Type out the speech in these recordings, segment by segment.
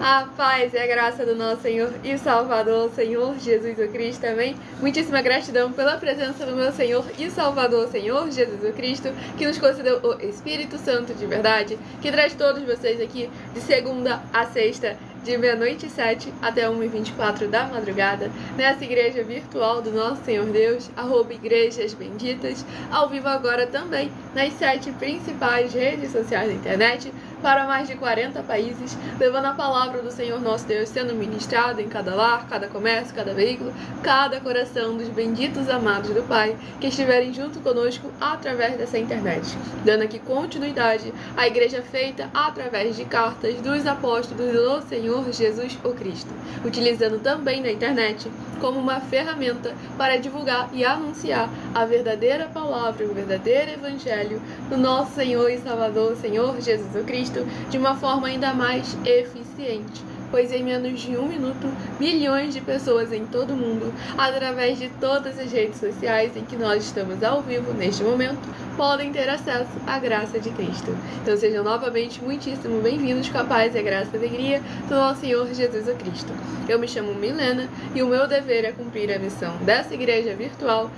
A paz e a graça do nosso Senhor e Salvador, Senhor Jesus o Cristo, amém? Muitíssima gratidão pela presença do meu Senhor e Salvador, Senhor Jesus o Cristo, que nos concedeu o Espírito Santo de verdade, que traz todos vocês aqui de segunda a sexta, de meia-noite e 7 até 1h24 da madrugada, nessa igreja virtual do nosso Senhor Deus, @Igrejas Benditas, ao vivo agora também nas 7 principais redes sociais da internet, para mais de 40 países, levando a palavra do Senhor nosso Deus sendo ministrada em cada lar, cada comércio, cada veículo, cada coração dos benditos amados do Pai, que estiverem junto conosco através dessa internet, dando aqui continuidade à igreja feita através de cartas dos apóstolos do Senhor Jesus o Cristo, utilizando também na internet como uma ferramenta para divulgar e anunciar a verdadeira palavra, o verdadeiro evangelho do nosso Senhor e Salvador, Senhor Jesus o Cristo, de uma forma ainda mais eficiente, pois em menos de 1 minuto, milhões de pessoas em todo o mundo, através de todas as redes sociais em que nós estamos ao vivo neste momento, podem ter acesso à graça de Cristo. Então sejam novamente muitíssimo bem-vindos com a paz e a graça e a alegria do nosso Senhor Jesus o Cristo. Eu me chamo Milena e o meu dever é cumprir a missão dessa igreja virtual,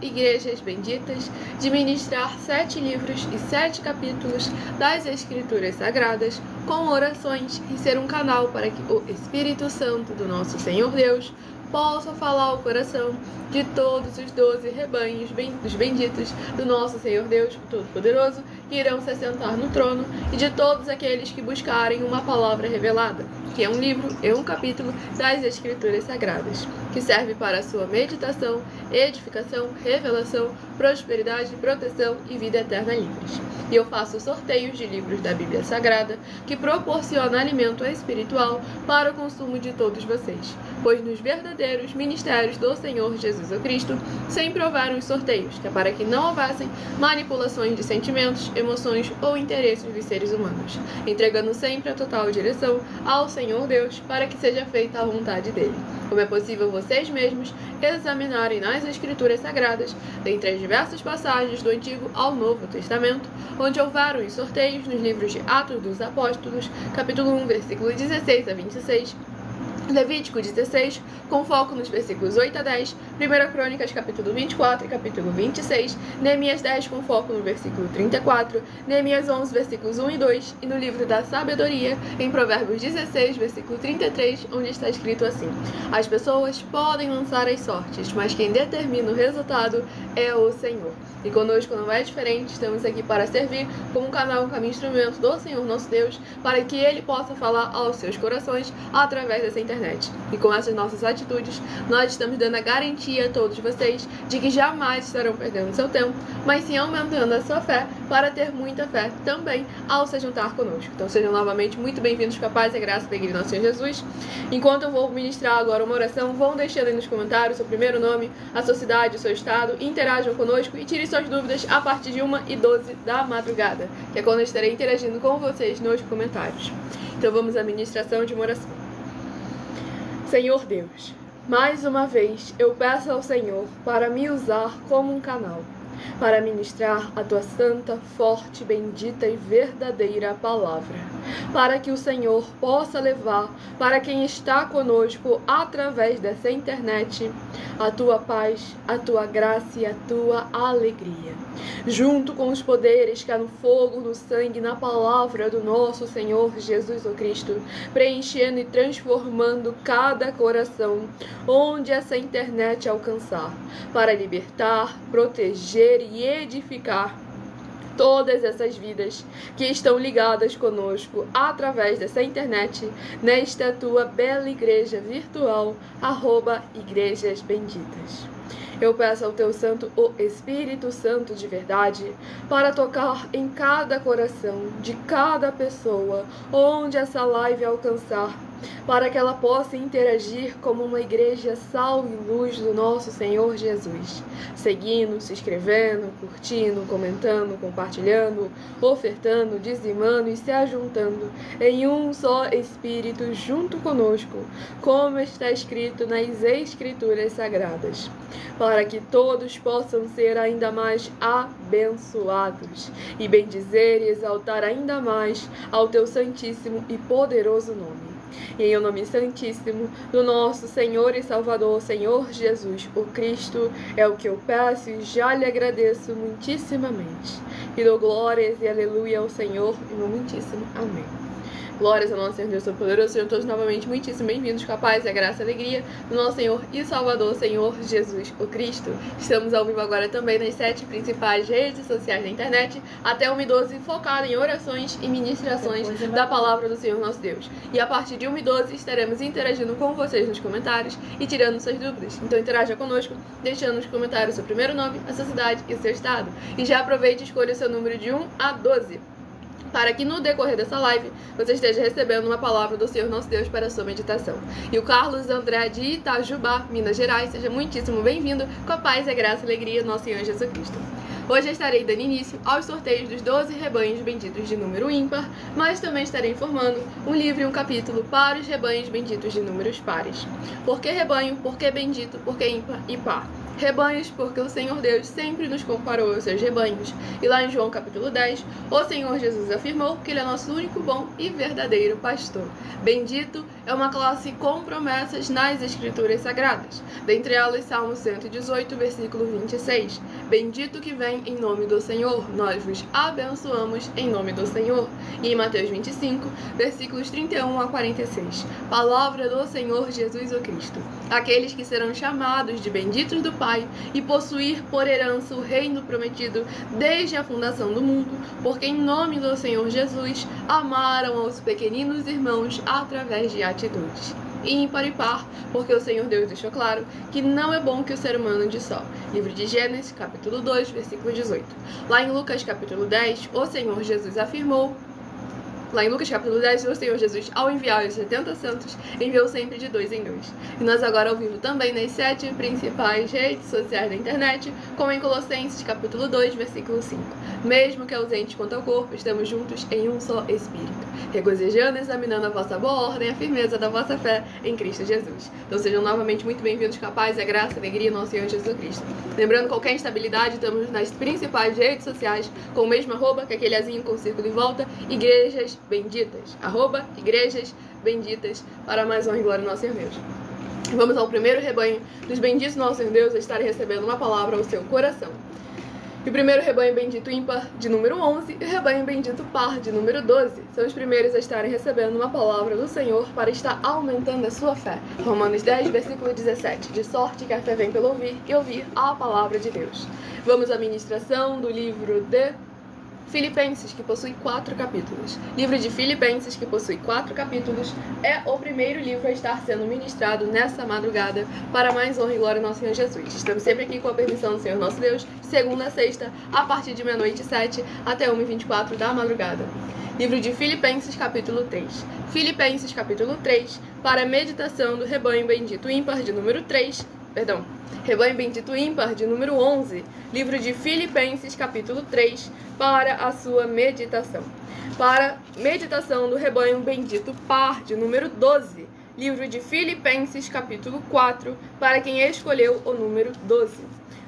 @Igrejas Benditas, de ministrar 7 livros e 7 capítulos das Escrituras Sagradas, com orações e ser um canal para que o Espírito Santo do nosso Senhor Deus possa falar ao coração de todos os 12 rebanhos dos benditos do nosso Senhor Deus, o Todo-Poderoso, que irão se assentar no trono, e de todos aqueles que buscarem uma palavra revelada, que é um livro e um capítulo das Escrituras Sagradas, que serve para a sua meditação, edificação, revelação, prosperidade, proteção e vida eterna livres. E eu faço sorteios de livros da Bíblia Sagrada, que proporciona alimento espiritual para o consumo de todos vocês, pois nos verdadeiros ministérios do Senhor Jesus o Cristo sempre houveram os sorteios, que é para que não houvessem manipulações de sentimentos, emoções ou interesses dos seres humanos, entregando sempre a total direção ao Senhor Deus para que seja feita a vontade dele. Como é possível vocês mesmos examinarem nas Escrituras Sagradas, dentre as diversas passagens do Antigo ao Novo Testamento, onde houveram os sorteios nos livros de Atos dos Apóstolos, capítulo 1, versículo 16 a 26, Levítico 16, com foco nos versículos 8 a 10, 1 Crônicas, capítulo 24 e capítulo 26, Neemias 10, com foco no versículo 34, Neemias 11, versículos 1 e 2, e no livro da Sabedoria, em Provérbios 16, versículo 33, onde está escrito assim: as pessoas podem lançar as sortes, mas quem determina o resultado é o Senhor. E conosco não é diferente, estamos aqui para servir como um canal, como instrumento do Senhor nosso Deus, para que Ele possa falar aos seus corações através dessa internet. E com essas nossas atitudes, nós estamos dando a garantia a todos vocês de que jamais estarão perdendo seu tempo, mas sim aumentando a sua fé para ter muita fé também ao se juntar conosco. Então sejam novamente muito bem-vindos com a paz e a graça da Igreja do nosso Senhor Jesus. Enquanto eu vou ministrar agora uma oração, vão deixando aí nos comentários seu primeiro nome, a sua cidade, o seu estado, interajam conosco e tirem suas dúvidas a partir de 1h12 da madrugada, que é quando eu estarei interagindo com vocês nos comentários. Então vamos à ministração de uma oração. Senhor Deus, mais uma vez eu peço ao Senhor para me usar como um canal, para ministrar a tua santa, forte, bendita e verdadeira palavra, para que o Senhor possa levar para quem está conosco através dessa internet a tua paz, a tua graça e a tua alegria, junto com os poderes que há no fogo, no sangue, na palavra do nosso Senhor Jesus o Cristo, preenchendo e transformando cada coração onde essa internet alcançar, para libertar, proteger e edificar todas essas vidas que estão ligadas conosco através dessa internet, nesta tua bela igreja virtual, @Igrejas Benditas. Eu peço ao teu santo, o Espírito Santo de verdade, para tocar em cada coração de cada pessoa, onde essa live alcançar, para que ela possa interagir como uma igreja sal e luz do nosso Senhor Jesus, seguindo, se inscrevendo, curtindo, comentando, compartilhando, ofertando, dizimando e se ajuntando em um só Espírito junto conosco, como está escrito nas Escrituras Sagradas, para que todos possam ser ainda mais abençoados e bendizer e exaltar ainda mais ao teu santíssimo e poderoso nome. E em o nome santíssimo do nosso Senhor e Salvador, Senhor Jesus, o Cristo, é o que eu peço e já lhe agradeço muitíssimamente. E dou glórias e aleluia ao Senhor e no muitíssimo amém. Glórias ao nosso Senhor Deus Todo-Poderoso. Sejam todos novamente muitíssimo bem-vindos com a paz e a graça e a alegria do nosso Senhor e Salvador, Senhor Jesus, o Cristo. Estamos ao vivo agora também nas 7 principais redes sociais da internet, até 1h12, focado em orações e ministrações da palavra do Senhor nosso Deus. E a partir de 1h12 estaremos interagindo com vocês nos comentários e tirando suas dúvidas. Então interaja conosco, deixando nos comentários o seu primeiro nome, a sua cidade e o seu estado. E já aproveite e escolha o seu número de 1 a 12. Para que no decorrer dessa live você esteja recebendo uma palavra do Senhor nosso Deus para a sua meditação. E o Carlos André de Itajubá, Minas Gerais, seja muitíssimo bem-vindo com a paz, a graça e a alegria do nosso Senhor Jesus Cristo. Hoje eu estarei dando início aos sorteios dos 12 rebanhos benditos de número ímpar, mas também estarei informando um livro e um capítulo para os rebanhos benditos de números pares. Por que rebanho? Por que bendito? Por que ímpar e par? Rebanhos, porque o Senhor Deus sempre nos comparou aos seus rebanhos. E lá em João capítulo 10, o Senhor Jesus afirmou que Ele é nosso único bom e verdadeiro pastor. Bendito é uma classe com promessas nas Escrituras Sagradas. Dentre elas, Salmo 118, versículo 26. Bendito que vem em nome do Senhor, nós vos abençoamos em nome do Senhor. E em Mateus 25, versículos 31 a 46. Palavra do Senhor Jesus o Cristo. Aqueles que serão chamados de benditos do Pai e possuir por herança o reino prometido desde a fundação do mundo, porque em nome do Senhor Jesus amaram aos pequeninos irmãos através de atitudes. E ímpar e par, porque o Senhor Deus deixou claro que não é bom que o ser humano ande só. Livro de Gênesis, capítulo 2, versículo 18. Lá em Lucas, capítulo 10, o Senhor Jesus afirmou. Lá em Lucas capítulo 10, o Senhor Jesus, ao enviar os 70 santos, enviou sempre de 2 em 2. E nós agora ao vivo também nas 7 principais redes sociais da internet, como em Colossenses capítulo 2, versículo 5. Mesmo que ausentes quanto ao corpo, estamos juntos em um só Espírito, regozijando e examinando a vossa boa ordem e a firmeza da vossa fé em Cristo Jesus. Então sejam novamente muito bem-vindos com a paz, a graça e a alegria do nosso Senhor Jesus Cristo. Lembrando, qualquer instabilidade, estamos nas principais redes sociais, com o mesmo arroba, que é aquele azinho com o círculo em volta, igrejas benditas, @igrejas benditas, para mais honra e glória do nosso Senhor Deus. Vamos ao primeiro rebanho dos benditos do nosso Senhor Deus a estarem recebendo uma palavra ao seu coração. E o primeiro rebanho bendito ímpar de número 11 e o rebanho bendito par de número 12 são os primeiros a estarem recebendo uma palavra do Senhor para estar aumentando a sua fé. Romanos 10, versículo 17. De sorte que a fé vem pelo ouvir e ouvir a palavra de Deus. Vamos à ministração do livro de Filipenses, que possui 4 capítulos. Livro de Filipenses, que possui 4 capítulos, é o primeiro livro a estar sendo ministrado nessa madrugada para mais honra e glória do nosso Senhor Jesus. Estamos sempre aqui com a permissão do Senhor nosso Deus, de segunda a sexta, a partir de 00h07 até 1h24 da madrugada. Livro de Filipenses, capítulo 3. Filipenses, capítulo 3, para a meditação do rebanho bendito ímpar de número 3, rebanho bendito ímpar de número 11, livro de Filipenses, capítulo 3, para a sua meditação. Para meditação do rebanho bendito par de número 12, livro de Filipenses, capítulo 4, para quem escolheu o número 12.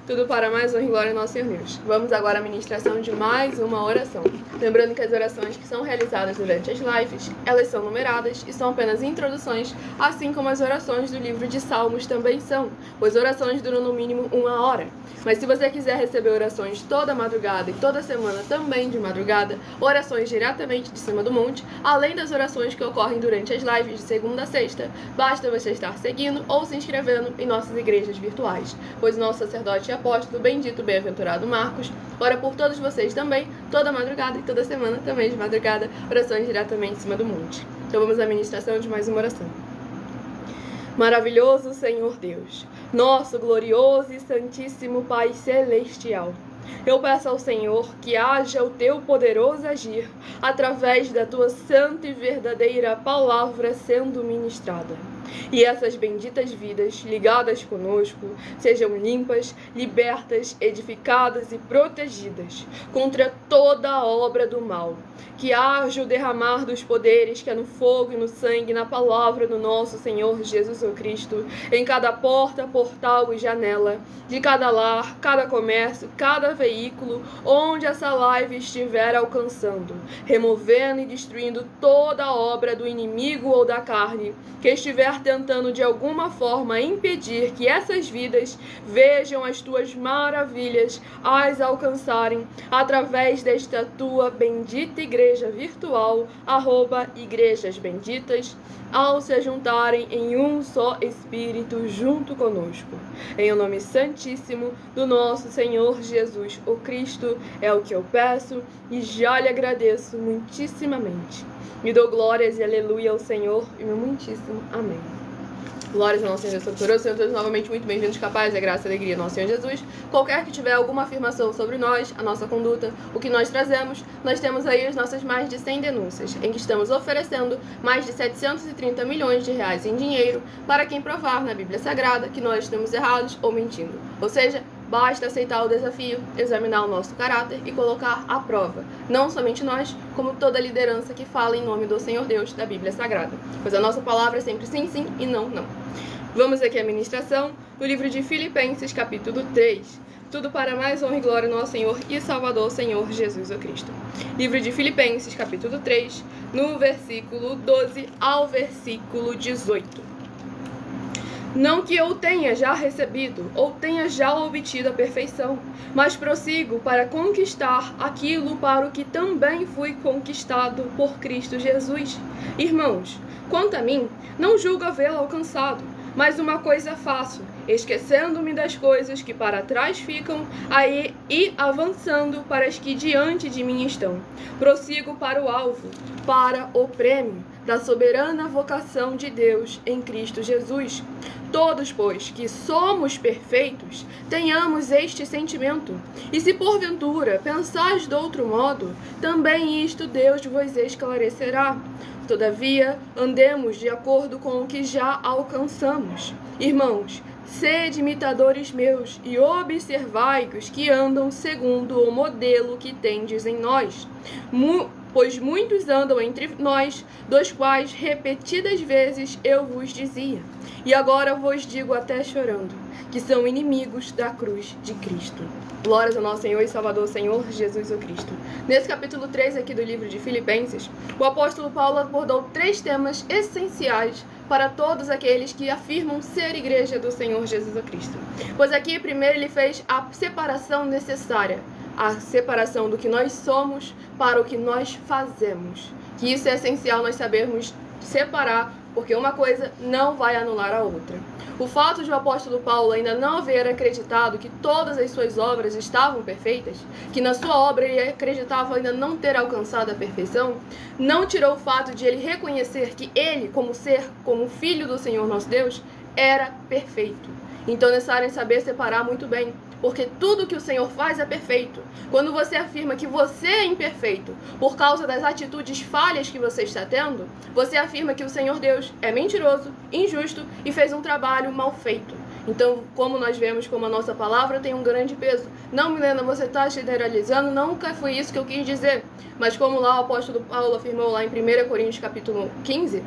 Tudo para mais honra e glória ao nosso Senhor Deus. Vamos agora à ministração de mais uma oração. Lembrando que as orações que são realizadas durante as lives, elas são numeradas e são apenas introduções, assim como as orações do livro de Salmos também são, pois orações duram no mínimo 1 hora. Mas se você quiser receber orações toda madrugada e toda semana também de madrugada, orações diretamente de cima do monte, além das orações que ocorrem durante as lives de segunda a sexta, basta você estar seguindo ou se inscrevendo em nossas igrejas virtuais, pois o nosso sacerdote e apóstolo bendito, bem-aventurado Marcos, ora por todos vocês também, toda madrugada e toda semana também de madrugada, orações diretamente em cima do monte. Então vamos à ministração de mais uma oração. Maravilhoso Senhor Deus, nosso glorioso e santíssimo Pai Celestial, Eu peço ao Senhor que haja o teu poderoso agir através da tua santa e verdadeira palavra sendo ministrada. E essas benditas vidas ligadas conosco sejam limpas, libertas, edificadas e protegidas contra toda a obra do mal. Que haja o derramar dos poderes que é no fogo e no sangue, na palavra do nosso Senhor Jesus Cristo, em cada porta, portal e janela, de cada lar, cada comércio, cada veículo, onde essa live estiver alcançando, removendo e destruindo toda a obra do inimigo ou da carne, que estiver tentando de alguma forma impedir que essas vidas vejam as tuas maravilhas, as alcançarem através desta tua bendita igreja virtual, @Igrejas Benditas, ao se juntarem em um só Espírito junto conosco. Em o nome santíssimo do nosso Senhor Jesus, o Cristo, é o que eu peço e já lhe agradeço muitíssimamente. Me dou glórias e aleluia ao Senhor e meu muitíssimo amém. Glórias ao nosso Senhor Jesus Todo-Poderoso. Sejam todos novamente muito bem-vindos, capazes da graça e alegria do nosso Senhor Jesus. Qualquer que tiver alguma afirmação sobre nós, a nossa conduta, o que nós trazemos, nós temos aí as nossas mais de 100 denúncias, em que estamos oferecendo mais de 730 milhões de reais em dinheiro para quem provar na Bíblia Sagrada que nós estamos errados ou mentindo. Ou seja, basta aceitar o desafio, examinar o nosso caráter e colocar à prova, não somente nós, como toda a liderança que fala em nome do Senhor Deus da Bíblia Sagrada. Pois a nossa palavra é sempre sim, sim e não, não. Vamos aqui à ministração do livro de Filipenses, capítulo 3. Tudo para mais honra e glória no nosso Senhor e Salvador, Senhor Jesus o Cristo. Livro de Filipenses, capítulo 3, no versículo 12 ao versículo 18. Não que eu tenha já recebido ou tenha já obtido a perfeição, mas prossigo para conquistar aquilo para o que também fui conquistado por Cristo Jesus. Irmãos, quanto a mim, não julgo havê-lo alcançado, mas uma coisa faço, esquecendo-me das coisas que para trás ficam, aí e avançando para as que diante de mim estão. Prossigo para o alvo, para o prêmio da soberana vocação de Deus em Cristo Jesus. Todos, pois, que somos perfeitos, tenhamos este sentimento. E se porventura pensais de outro modo, também isto Deus vos esclarecerá. Todavia, andemos de acordo com o que já alcançamos. Irmãos, sede imitadores meus e observai os que andam segundo o modelo que tendes em nós. Pois muitos andam entre nós, dos quais repetidas vezes eu vos dizia, e agora vos digo até chorando, que são inimigos da cruz de Cristo. Glórias ao nosso Senhor e Salvador, Senhor Jesus o Cristo. Nesse capítulo 3 aqui do livro de Filipenses, o apóstolo Paulo abordou 3 temas essenciais para todos aqueles que afirmam ser igreja do Senhor Jesus o Cristo. Pois aqui, primeiro, ele fez a separação necessária, a separação do que nós somos para o que nós fazemos. Que isso é essencial nós sabermos separar, porque uma coisa não vai anular a outra. O fato de o apóstolo Paulo ainda não haver acreditado que todas as suas obras estavam perfeitas, que na sua obra ele acreditava ainda não ter alcançado a perfeição, não tirou o fato de ele reconhecer que ele, como ser, como filho do Senhor nosso Deus, era perfeito. Então é necessário saber separar muito bem, porque tudo que o Senhor faz é perfeito. Quando você afirma que você é imperfeito por causa das atitudes falhas que você está tendo, você afirma que o Senhor Deus é mentiroso, injusto e fez um trabalho mal feito. Então, como nós vemos, como a nossa palavra tem um grande peso. Não, Milena, você está generalizando, nunca foi isso que eu quis dizer. Mas como lá o apóstolo Paulo afirmou lá em 1 Coríntios capítulo 15,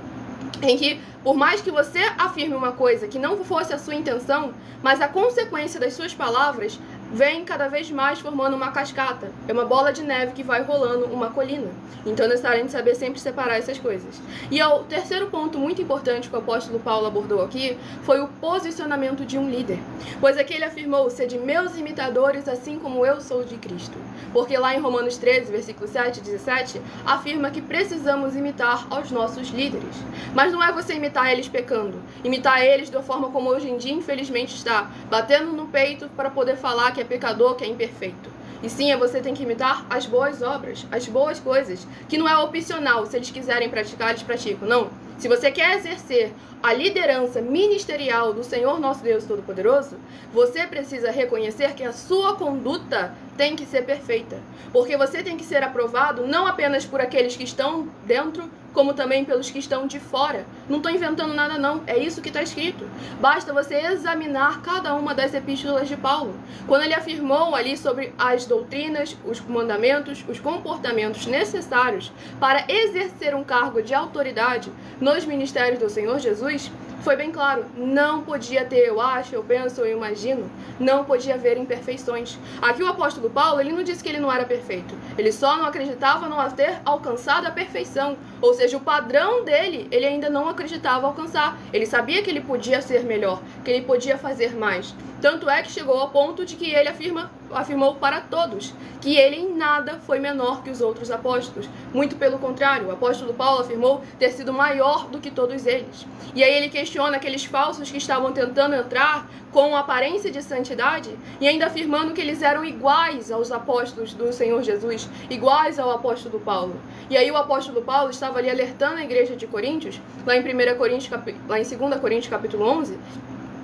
em que, por mais que você afirme uma coisa que não fosse a sua intenção, mas a consequência das suas palavras vem cada vez mais formando uma cascata. É uma bola de neve que vai rolando uma colina. Então é necessário a gente saber sempre separar essas coisas. E o terceiro ponto muito importante que o apóstolo Paulo abordou aqui foi o posicionamento de um líder. Pois aqui ele afirmou: sede meus imitadores assim como eu sou de Cristo. Porque lá em Romanos 13, versículo 7 e 17, afirma que precisamos imitar aos nossos líderes. Mas não é você imitar eles pecando. Imitar eles da forma como hoje em dia, infelizmente, está batendo no peito para poder falar que é pecador, que é imperfeito. E sim, você tem que imitar as boas obras, as boas coisas, que não é opcional. Se eles quiserem praticar, eles praticam. Não. Se você quer exercer a liderança ministerial do Senhor nosso Deus Todo-Poderoso, você precisa reconhecer que a sua conduta tem que ser perfeita, porque você tem que ser aprovado não apenas por aqueles que estão dentro, como também pelos que estão de fora. Não estou inventando nada não, é isso que está escrito. Basta você examinar cada uma das epístolas de Paulo. Quando ele afirmou ali sobre as doutrinas, os mandamentos, os comportamentos necessários para exercer um cargo de autoridade nos ministérios do Senhor Jesus, foi bem claro, não podia ter eu acho, eu penso, eu imagino, não podia haver imperfeições. Aqui o apóstolo Paulo, ele não disse que ele não era perfeito, ele só não acreditava não ter alcançado a perfeição, ou seja, o padrão dele, ele ainda não acreditava alcançar, ele sabia que ele podia ser melhor, que ele podia fazer mais. Tanto é que chegou ao ponto de que ele afirmou para todos que ele em nada foi menor que os outros apóstolos. Muito pelo contrário, o apóstolo Paulo afirmou ter sido maior do que todos eles. E aí ele questiona aqueles falsos que estavam tentando entrar com aparência de santidade e ainda afirmando que eles eram iguais aos apóstolos do Senhor Jesus, iguais ao apóstolo Paulo. E aí o apóstolo Paulo estava ali alertando a igreja de Coríntios, lá em 2 Coríntios capítulo 11,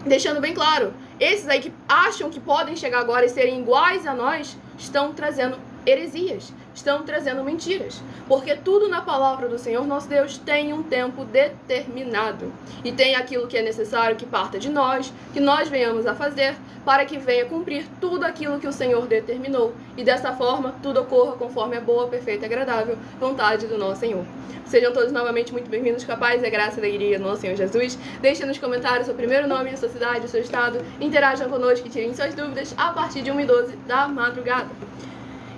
deixando bem claro, esses aí que acham que podem chegar agora e serem iguais a nós, estão trazendo heresias, estão trazendo mentiras, porque tudo na palavra do Senhor nosso Deus tem um tempo determinado, e tem aquilo que é necessário que parta de nós, que nós venhamos a fazer, para que venha cumprir tudo aquilo que o Senhor determinou, e dessa forma tudo ocorra conforme a boa, perfeita e agradável vontade do nosso Senhor. Sejam todos novamente muito bem-vindos, com a paz e a graça e a alegria do nosso Senhor Jesus. Deixem nos comentários o seu primeiro nome, a sua cidade, o seu estado, interajam conosco e tirem suas dúvidas a partir de 1h12 da madrugada.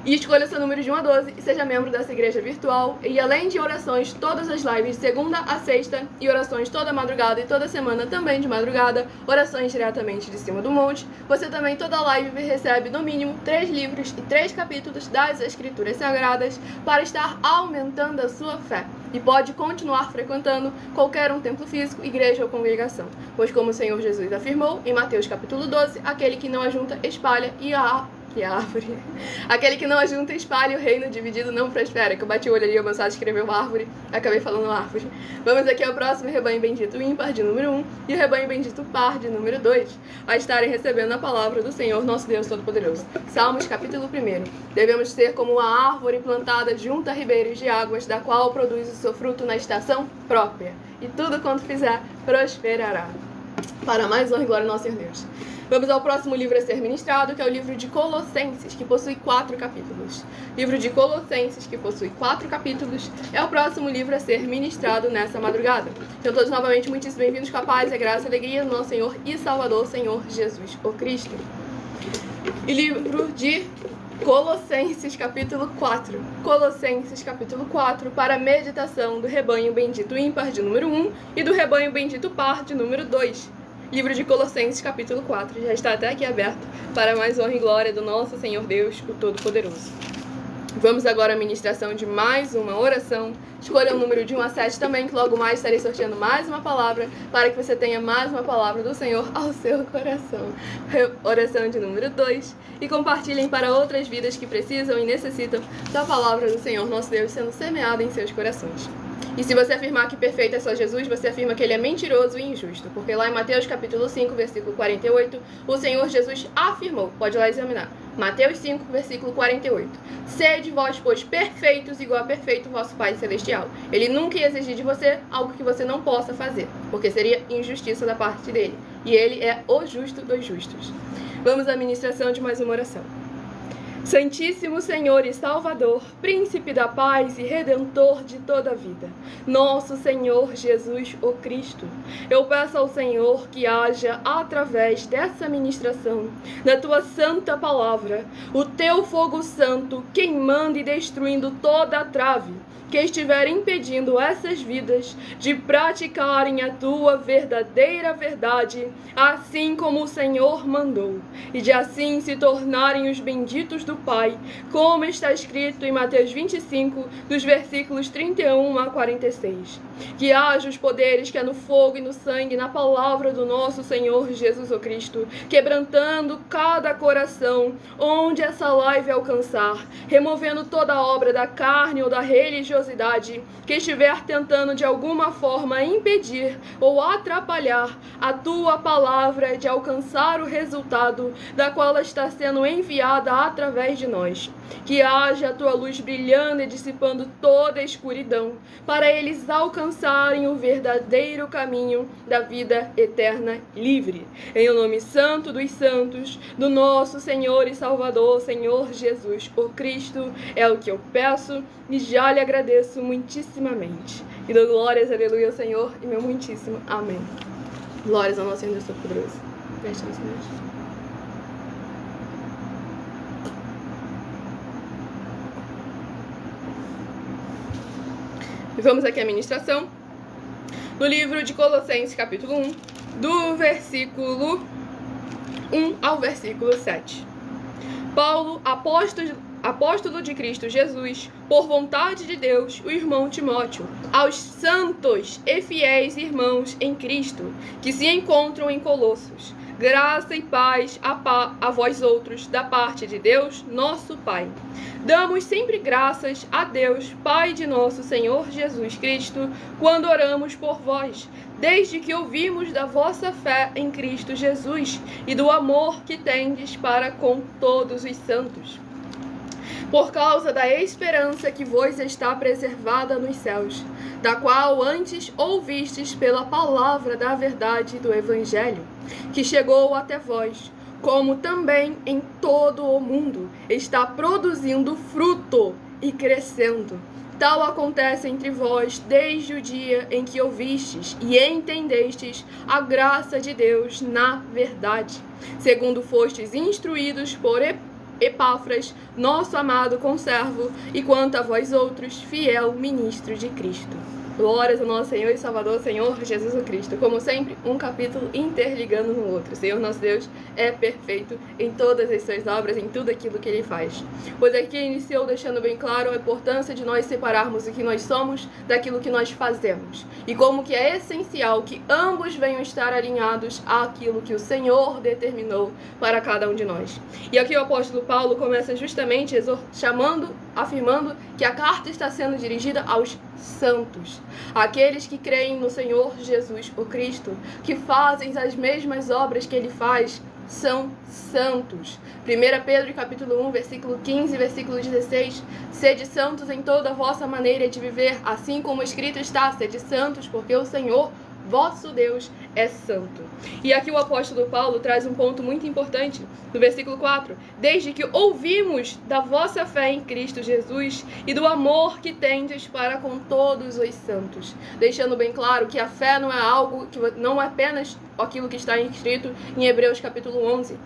E escolha seu número de 1 a 12 e seja membro dessa igreja virtual. E além de orações, todas as lives de segunda a sexta e orações toda madrugada e toda semana também de madrugada, orações diretamente de cima do monte, você também toda live recebe no mínimo 3 livros e 3 capítulos das Escrituras Sagradas para estar aumentando a sua fé. E pode continuar frequentando qualquer um templo físico, igreja ou congregação. Pois como o Senhor Jesus afirmou em Mateus capítulo 12, aquele que não ajunta, espalha e árvore. Aquele que não ajunta, espalha, o reino dividido não prospera. Que eu bati o olho ali, avançado, escreveu árvore, acabei falando árvore. Vamos aqui ao próximo rebanho bendito ímpar de número 1 e o rebanho bendito par de número 2, a estarem recebendo a palavra do Senhor, nosso Deus Todo-Poderoso. Salmos capítulo 1. Devemos ser como a árvore plantada junto a ribeiros de águas, da qual produz o seu fruto na estação própria, e tudo quanto fizer prosperará. Para mais honra e glória ao nosso Senhor Deus. Vamos ao próximo livro a ser ministrado, que é o livro de Colossenses, que possui 4 capítulos. Livro de Colossenses, que possui 4 capítulos, é o próximo livro a ser ministrado nessa madrugada. Então todos novamente muitíssimo bem-vindos com a paz, a graça e a alegria do nosso Senhor e Salvador, Senhor Jesus, o Cristo. E livro de Colossenses, capítulo 4. Colossenses, capítulo 4, para a meditação do rebanho bendito ímpar de número 1 e do rebanho bendito par de número 2. Livro de Colossenses, capítulo 4, já está até aqui aberto para mais honra e glória do nosso Senhor Deus, o Todo-Poderoso. Vamos agora à ministração de mais uma oração. Escolha um número de 1 a 7 também, que logo mais estarei sorteando mais uma palavra, para que você tenha mais uma palavra do Senhor ao seu coração. Oração de número 2. E compartilhem para outras vidas que precisam e necessitam da palavra do Senhor, nosso Deus, sendo semeada em seus corações. E se você afirmar que perfeito é só Jesus, você afirma que ele é mentiroso e injusto. Porque lá em Mateus capítulo 5, versículo 48, o Senhor Jesus afirmou, pode lá examinar, Mateus 5, versículo 48, sede vós, pois, perfeitos, igual a perfeito vosso Pai Celestial. Ele nunca ia exigir de você algo que você não possa fazer, porque seria injustiça da parte dele. E ele é o justo dos justos. Vamos à ministração de mais uma oração. Santíssimo Senhor e Salvador, Príncipe da paz e Redentor de toda a vida, nosso Senhor Jesus o Cristo, eu peço ao Senhor que haja, através dessa ministração, da Tua santa palavra, o Teu fogo santo queimando e destruindo toda a trave que estiver impedindo essas vidas de praticarem a Tua verdadeira verdade, assim como o Senhor mandou, e de assim se tornarem os benditos do Pai, como está escrito em Mateus 25, dos versículos 31 a 46. Que haja os poderes que é no fogo e no sangue, na palavra do nosso Senhor Jesus o Cristo, quebrantando cada coração, onde essa live alcançar, removendo toda obra da carne ou da religiosidade, religiosidade que estiver tentando de alguma forma impedir ou atrapalhar a tua palavra de alcançar o resultado da qual ela está sendo enviada através de nós. Que haja a tua luz brilhando e dissipando toda a escuridão, para eles alcançarem o verdadeiro caminho da vida eterna livre. Em o nome santo dos santos, do nosso Senhor e Salvador, Senhor Jesus, o Cristo, é o que eu peço e já lhe agradeço muitíssimamente. E dou glórias, aleluia, ao Senhor, e meu muitíssimo amém. Glórias ao nosso Senhor Deus Todo-Poderoso. Preste atenção, Senhor. E vamos aqui à ministração no livro de Colossenses, capítulo 1, do versículo 1 ao versículo 7. Paulo, apóstolo de Cristo Jesus, por vontade de Deus, o irmão Timóteo, aos santos e fiéis irmãos em Cristo, que se encontram em Colossos, graça e paz a vós outros, da parte de Deus, nosso Pai. Damos sempre graças a Deus, Pai de nosso Senhor Jesus Cristo, quando oramos por vós, desde que ouvimos da vossa fé em Cristo Jesus e do amor que tendes para com todos os santos, por causa da esperança que vos está preservada nos céus, da qual antes ouvistes pela palavra da verdade do Evangelho, que chegou até vós, como também em todo o mundo está produzindo fruto e crescendo. Tal acontece entre vós desde o dia em que ouvistes e entendestes a graça de Deus na verdade, segundo fostes instruídos por Epáfras, nosso amado conservo, e quanto a vós outros, fiel ministro de Cristo. Glórias ao nosso Senhor e Salvador, Senhor Jesus o Cristo. Como sempre, um capítulo interligando no outro. O Senhor nosso Deus é perfeito em todas as suas obras, em tudo aquilo que Ele faz. Pois aqui iniciou deixando bem claro a importância de nós separarmos o que nós somos daquilo que nós fazemos. E como que é essencial que ambos venham estar alinhados àquilo que o Senhor determinou para cada um de nós. E aqui o apóstolo Paulo começa justamente afirmando que a carta está sendo dirigida aos santos, aqueles que creem no Senhor Jesus, o Cristo, que fazem as mesmas obras que Ele faz, são santos. 1 Pedro capítulo 1, versículo 15, versículo 16, sede santos em toda a vossa maneira de viver, assim como escrito está, sede santos, porque o Senhor, vosso Deus, é santo. E aqui o apóstolo Paulo traz um ponto muito importante, no versículo 4, desde que ouvimos da vossa fé em Cristo Jesus e do amor que tendes para com todos os santos, deixando bem claro que a fé não é algo, que não é apenas aquilo que está escrito em Hebreus capítulo 11,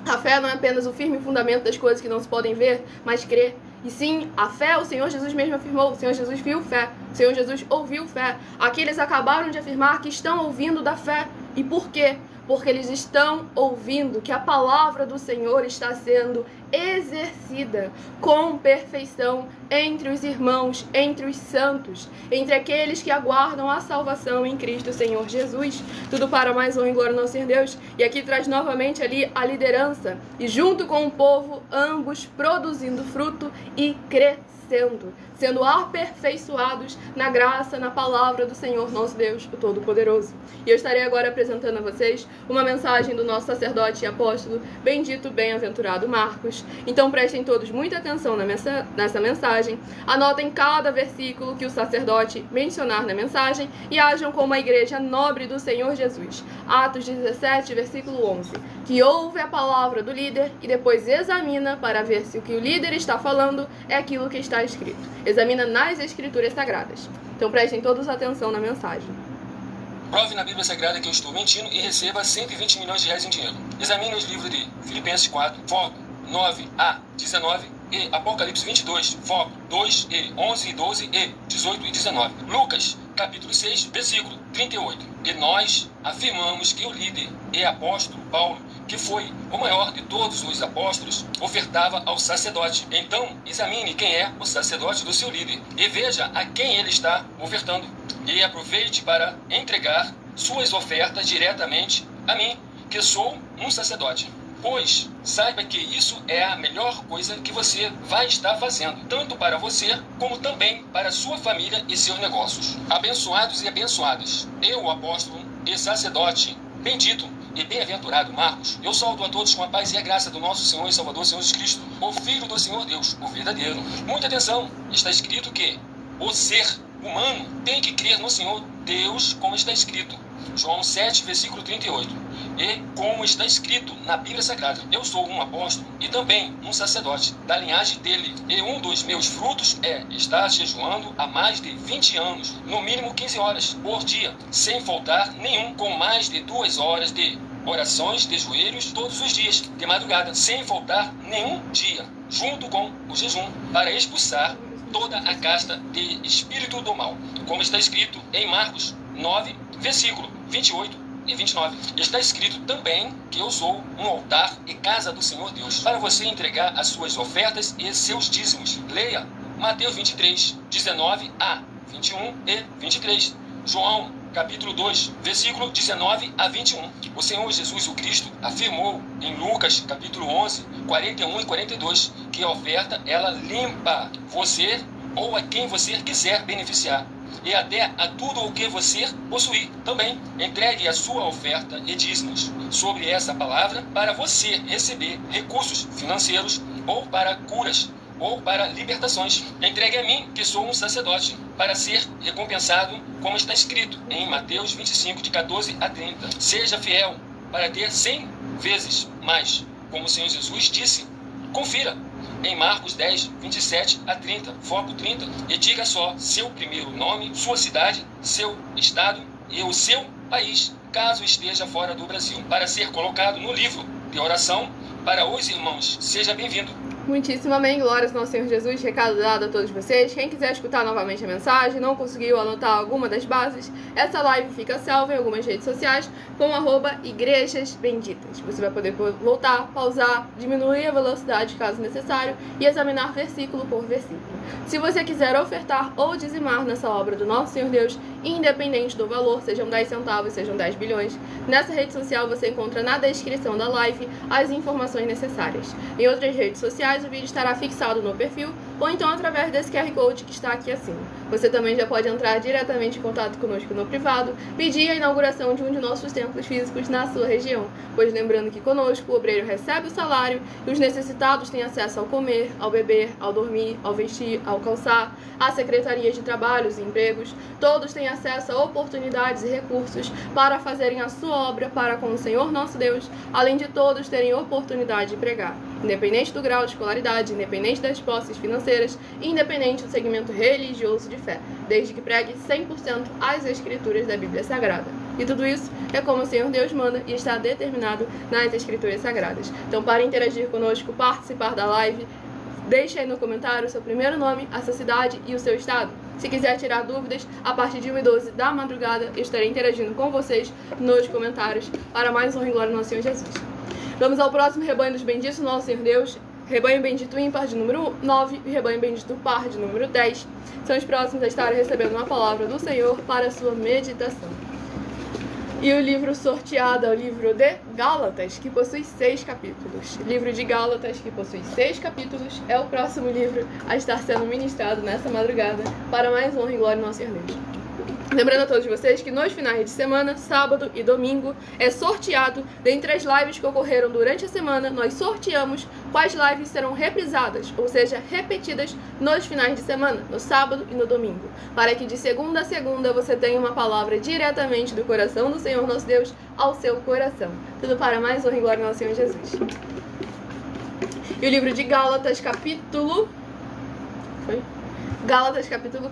a fé não é apenas o firme fundamento das coisas que não se podem ver, mas crer. E sim, a fé, o Senhor Jesus mesmo afirmou, o Senhor Jesus viu fé, o Senhor Jesus ouviu fé. Aqui eles acabaram de afirmar que estão ouvindo da fé. E por quê? Porque eles estão ouvindo que a palavra do Senhor está sendo exercida com perfeição entre os irmãos, entre os santos, entre aqueles que aguardam a salvação em Cristo Senhor Jesus. Tudo para mais honra e glória ao nosso Senhor Deus. E aqui traz novamente ali a liderança. E junto com o povo, ambos produzindo fruto e crescendo, sendo aperfeiçoados na graça, na palavra do Senhor nosso Deus, o Todo-Poderoso. E eu estarei agora apresentando a vocês uma mensagem do nosso sacerdote e apóstolo, bendito, bem-aventurado Marcos. Então prestem todos muita atenção nessa mensagem, anotem cada versículo que o sacerdote mencionar na mensagem e ajam como a igreja nobre do Senhor Jesus. Atos 17, versículo 11, que ouve a palavra do líder e depois examina para ver se o que o líder está falando é aquilo que está escrito. Examina nas Escrituras Sagradas. Então prestem todos atenção na mensagem. Prove na Bíblia Sagrada que eu estou mentindo e receba 120 milhões de reais em dinheiro. Examine os livros de Filipenses 4, foco 9 a 19 e Apocalipse 22, foco 2 e 11 e 12 e 18 e 19. Lucas, capítulo 6, versículo 38. E nós afirmamos que o líder e apóstolo Paulo, que foi o maior de todos os apóstolos, ofertava ao sacerdote. Então, examine quem é o sacerdote do seu líder e veja a quem ele está ofertando. E aproveite para entregar suas ofertas diretamente a mim, que sou um sacerdote. pois saiba que isso é a melhor coisa que você vai estar fazendo, tanto para você como também para sua família e seus negócios. Abençoados e abençoadas, eu, o apóstolo e sacerdote bendito e bem-aventurado Marcos, eu saúdo a todos com a paz e a graça do nosso Senhor e Salvador, Senhor Jesus Cristo, o Filho do Senhor Deus, o verdadeiro. Muita atenção, está escrito que o ser humano tem que crer no Senhor Deus, como está escrito. João 7, versículo 38. E como está escrito na Bíblia Sagrada, eu sou um apóstolo e também um sacerdote da linhagem dele. E um dos meus frutos é estar jejuando há mais de 20 anos, no mínimo 15 horas por dia, sem faltar nenhum, com mais de 2 horas de orações de joelhos todos os dias, de madrugada, sem faltar nenhum dia, junto com o jejum, para expulsar toda a casta de espírito do mal, como está escrito em Marcos 9, versículo 28 e 29. Está escrito também que eu sou um altar e casa do Senhor Deus, para você entregar as suas ofertas e seus dízimos. Leia Mateus 23, 19 a 21 e 23. João, capítulo 2, versículo 19 a 21. O Senhor Jesus o Cristo afirmou em Lucas, capítulo 11, 41 e 42, que a oferta, ela limpa você ou a quem você quiser beneficiar, e até a tudo o que você possuir. Também entregue a sua oferta e dízimos sobre essa palavra para você receber recursos financeiros, ou para curas, ou para libertações. Entregue a mim, que sou um sacerdote, para ser recompensado, como está escrito em Mateus 25, de 14 a 30. Seja fiel para ter 100 vezes mais, como o Senhor Jesus disse. Confira em Marcos 10, 27 a 30, foco 30, e diga só seu primeiro nome, sua cidade, seu estado e o seu país, caso esteja fora do Brasil, para ser colocado no livro de oração para os irmãos. Seja bem-vindo. Muitíssimo amém, glórias ao nosso Senhor Jesus, recado dado a todos vocês. Quem quiser escutar novamente a mensagem, não conseguiu anotar alguma das bases, essa live fica salva em algumas redes sociais com @igrejas benditas. Você vai poder voltar, pausar, diminuir a velocidade caso necessário e examinar versículo por versículo. Se você quiser ofertar ou dizimar nessa obra do nosso Senhor Deus, independente do valor, sejam 10 centavos, sejam 10 bilhões, nessa rede social você encontra na descrição da live as informações necessárias. Em outras redes sociais, o vídeo estará fixado no perfil ou então através desse QR Code que está aqui acima. Você também já pode entrar diretamente em contato conosco no privado, pedir a inauguração de um de nossos templos físicos na sua região, pois lembrando que conosco o obreiro recebe o salário e os necessitados têm acesso ao comer, ao beber, ao dormir, ao vestir, ao calçar, à secretaria de trabalhos e empregos. Todos têm acesso a oportunidades e recursos para fazerem a sua obra para com o Senhor nosso Deus, além de todos terem oportunidade de pregar, independente do grau de escolaridade, independente das posses financeiras, independente do segmento religioso de fé, desde que pregue 100% as escrituras da Bíblia Sagrada. E tudo isso é como o Senhor Deus manda e está determinado nas escrituras sagradas. Então, para interagir conosco, participar da live, deixe aí no comentário o seu primeiro nome, a sua cidade e o seu estado. Se quiser tirar dúvidas, a partir de 1h12 da madrugada, eu estarei interagindo com vocês nos comentários para mais honra e glória ao nosso Senhor Jesus. Vamos ao próximo rebanho dos benditos, nosso Senhor Deus. Rebanho bendito ímpar de número 9 e rebanho bendito par de número 10. São os próximos a estarem recebendo uma palavra do Senhor para a sua meditação. E o livro sorteado é o livro de Gálatas, que possui 6 capítulos. Livro de Gálatas, que possui 6 capítulos, é o próximo livro a estar sendo ministrado nessa madrugada para mais honra e glória ao nosso Senhor Deus. Lembrando a todos vocês que nos finais de semana, sábado e domingo, é sorteado, dentre as lives que ocorreram durante a semana, nós sorteamos quais lives serão reprisadas, ou seja, repetidas nos finais de semana, no sábado e no domingo, para que de segunda a segunda você tenha uma palavra diretamente do coração do Senhor nosso Deus ao seu coração. Tudo para mais honra e glória ao nosso Senhor Jesus. E o livro de Gálatas, capítulo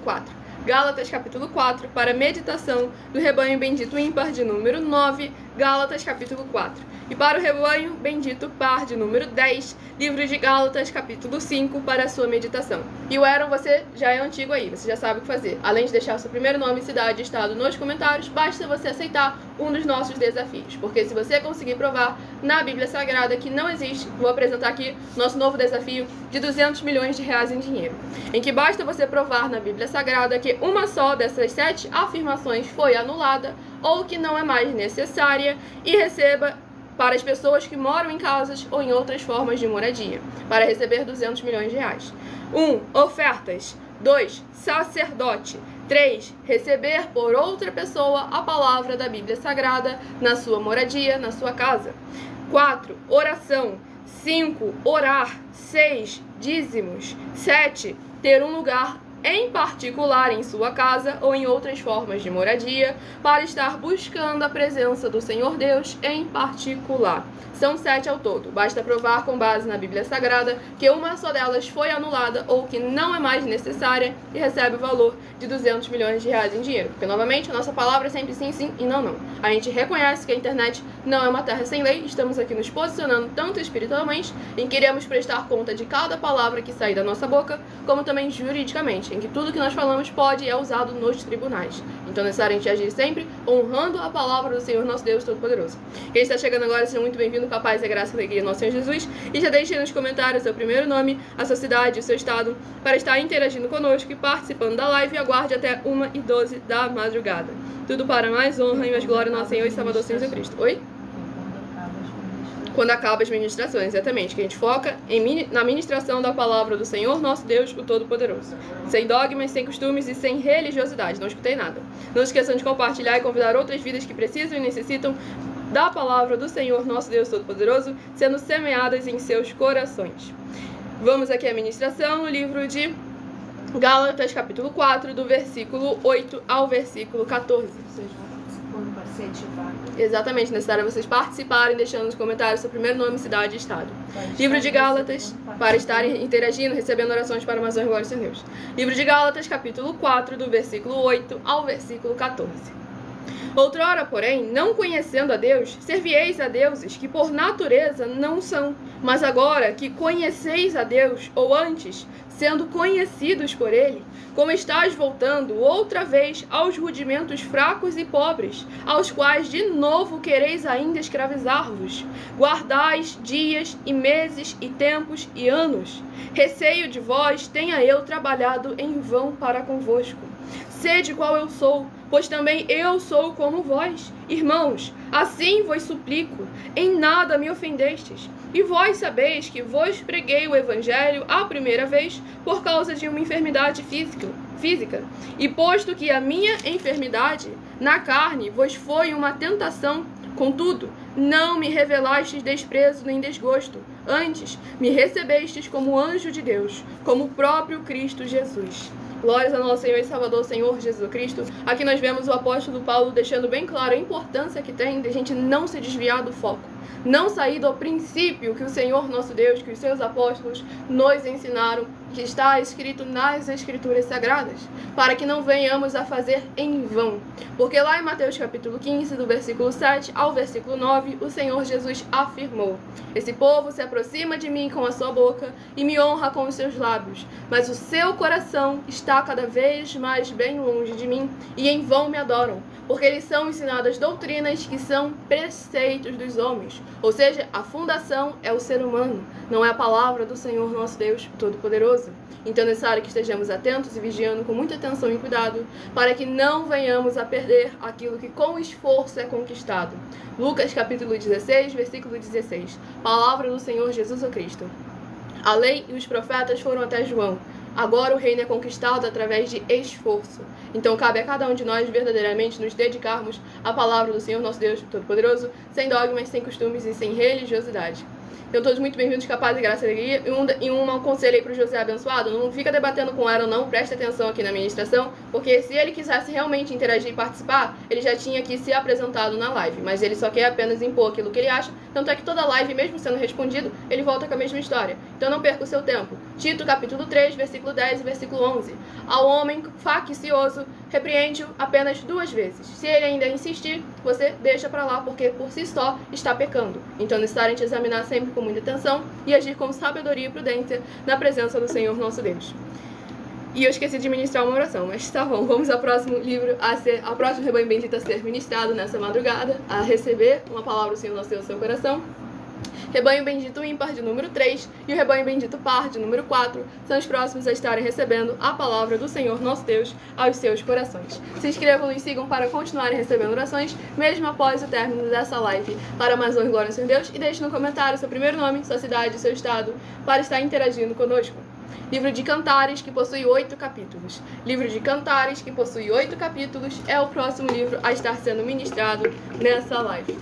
4. Gálatas capítulo 4, para meditação do rebanho bendito ímpar de número 9, Gálatas capítulo 4. E para o rebanho bendito par de número 10, livro de Gálatas capítulo 5, para a sua meditação. E o Aaron, você já é antigo aí, você já sabe o que fazer. Além de deixar o seu primeiro nome, cidade e estado nos comentários, basta você aceitar um dos nossos desafios. Porque se você conseguir provar na Bíblia Sagrada que não existe, vou apresentar aqui nosso novo desafio de 200 milhões de reais em dinheiro. Em que basta você provar na Bíblia Sagrada que uma só dessas 7 afirmações foi anulada ou que não é mais necessária e receba para as pessoas que moram em casas ou em outras formas de moradia, para receber 200 milhões de reais. 1. Ofertas. 2. Sacerdote. 3. Receber por outra pessoa a palavra da Bíblia Sagrada na sua moradia, na sua casa. 4. Oração. 5. Orar. 6. Dízimos. 7. Ter um lugar em particular em sua casa ou em outras formas de moradia, para estar buscando a presença do Senhor Deus em particular. São 7 ao todo. Basta provar com base na Bíblia Sagrada que uma só delas foi anulada ou que não é mais necessária e recebe o valor de 200 milhões de reais em dinheiro. Porque, novamente, a nossa palavra é sempre sim, sim e não, não. A gente reconhece que a internet não é uma terra sem lei. Estamos aqui nos posicionando tanto espiritualmente, em que iremos prestar conta de cada palavra que sair da nossa boca, como também juridicamente, em que tudo que nós falamos pode e é usado nos tribunais. Então é necessário a gente agir sempre honrando a palavra do Senhor nosso Deus Todo-Poderoso. Quem está chegando agora, seja muito bem-vindo, com a paz e a graça e a alegria do nosso Senhor Jesus. E já deixe nos comentários o seu primeiro nome, a sua cidade, o seu estado, para estar interagindo conosco e participando da live. E aguarde até 1h12 da madrugada. Tudo para mais honra e mais glória ao nosso Senhor e Salvador Jesus Cristo. Oi? Quando acaba as ministrações, exatamente, que a gente foca na ministração da palavra do Senhor, nosso Deus, o Todo-Poderoso. Sem dogmas, sem costumes e sem religiosidade. Não escutei nada. Não esqueçam de compartilhar e convidar outras vidas que precisam e necessitam da palavra do Senhor, nosso Deus Todo-Poderoso, sendo semeadas em seus corações. Vamos aqui à ministração no livro de Gálatas, capítulo 4, do versículo 8 ao versículo 14. Exatamente, necessário vocês participarem, deixando nos comentários seu primeiro nome, cidade e estado. Livro de Gálatas, para estarem interagindo, recebendo orações para mais honra e glória do Senhor Deus. Livro de Gálatas, capítulo 4, do versículo 8 ao versículo 14. Outrora, porém, não conhecendo a Deus, servieis a deuses que por natureza não são, mas agora que conheceis a Deus, ou antes, sendo conhecidos por Ele, como estáis voltando outra vez aos rudimentos fracos e pobres, aos quais de novo quereis ainda escravizar-vos, guardais dias e meses e tempos e anos. Receio de vós tenha eu trabalhado em vão para convosco. Sede qual eu sou, pois também eu sou como vós. Irmãos, assim vos suplico, em nada me ofendestes. E vós sabeis que vos preguei o Evangelho a primeira vez por causa de uma enfermidade física. E posto que a minha enfermidade na carne vos foi uma tentação, contudo, não me revelastes desprezo nem desgosto. Antes, me recebestes como anjo de Deus, como o próprio Cristo Jesus. Glórias ao nosso Senhor e Salvador, Senhor Jesus Cristo. Aqui nós vemos o apóstolo Paulo deixando bem claro a importância que tem de a gente não se desviar do foco. Não sair do princípio que o Senhor nosso Deus, que os seus apóstolos nos ensinaram, que está escrito nas Escrituras Sagradas, para que não venhamos a fazer em vão. Porque lá em Mateus capítulo 15, do versículo 7 ao versículo 9, o Senhor Jesus afirmou: esse povo se aproxima de mim com a sua boca e me honra com os seus lábios, mas o seu coração está cada vez mais bem longe de mim e em vão me adoram, porque eles são ensinadas doutrinas que são preceitos dos homens. Ou seja, a fundação é o ser humano, não é a palavra do Senhor nosso Deus Todo-Poderoso. Então é necessário que estejamos atentos e vigiando com muita atenção e cuidado, para que não venhamos a perder aquilo que com esforço é conquistado. Lucas capítulo 16, versículo 16. Palavra do Senhor Jesus Cristo. A lei e os profetas foram até João. Agora o reino é conquistado através de esforço. Então cabe a cada um de nós verdadeiramente nos dedicarmos à palavra do Senhor nosso Deus Todo-Poderoso, sem dogmas, sem costumes e sem religiosidade. Então todos muito bem-vindos, com a paz e graça e alegria. E um conselho aí para o José abençoado: não fica debatendo com ela, não, preste atenção aqui na ministração, porque se ele quisesse realmente interagir e participar, ele já tinha aqui se apresentado na live, mas ele só quer apenas impor aquilo que ele acha, tanto é que toda live, mesmo sendo respondido, ele volta com a mesma história. Então não perca o seu tempo. Tito capítulo 3, versículo 10 e versículo 11. Ao homem faccioso, repreende-o apenas 2 vezes. Se ele ainda insistir, você deixa para lá, porque por si só está pecando. Então é necessário te examinar sempre com muita atenção e agir com sabedoria e prudência na presença do Senhor nosso Deus. E eu esqueci de ministrar uma oração, mas tá bom, vamos ao próximo livro, ao próximo rebanho bendito a ser ministrado nessa madrugada, a receber uma palavra do Senhor nosso Deus no seu coração. Rebanho Bendito Ímpar de número 3 e o Rebanho Bendito Par de número 4 são os próximos a estarem recebendo a palavra do Senhor nosso Deus aos seus corações. Se inscrevam e sigam para continuarem recebendo orações, mesmo após o término dessa live. Para mais honra e glória ao Senhor Deus, e deixe no comentário seu primeiro nome, sua cidade e seu estado para estar interagindo conosco. Livro de Cantares, que possui 8 capítulos. Livro de Cantares, que possui 8 capítulos, é o próximo livro a estar sendo ministrado nessa live.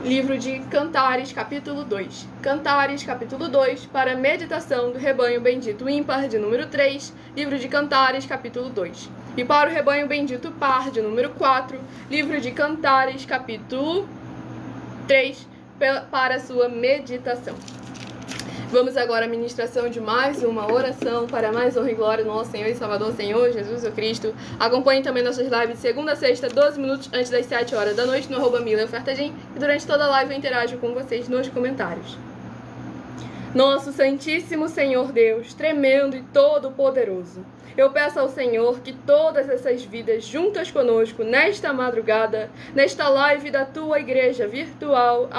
Livro de Cantares, capítulo 2. Cantares, capítulo 2, para meditação do Rebanho Bendito Ímpar, de número 3. Livro de Cantares, capítulo 2. E para o Rebanho Bendito Par, de número 4. Livro de Cantares, capítulo 3, para sua meditação. Vamos agora à ministração de mais uma oração para mais honra e glória do nosso Senhor e Salvador, Senhor Jesus Cristo. Acompanhe também nossas lives de segunda a sexta, 12 minutos antes das 7 horas da noite, no @milaofertagem, e durante toda a live eu interajo com vocês nos comentários. Nosso Santíssimo Senhor Deus, tremendo e todo-poderoso, eu peço ao Senhor que todas essas vidas juntas conosco nesta madrugada, nesta live da tua igreja virtual,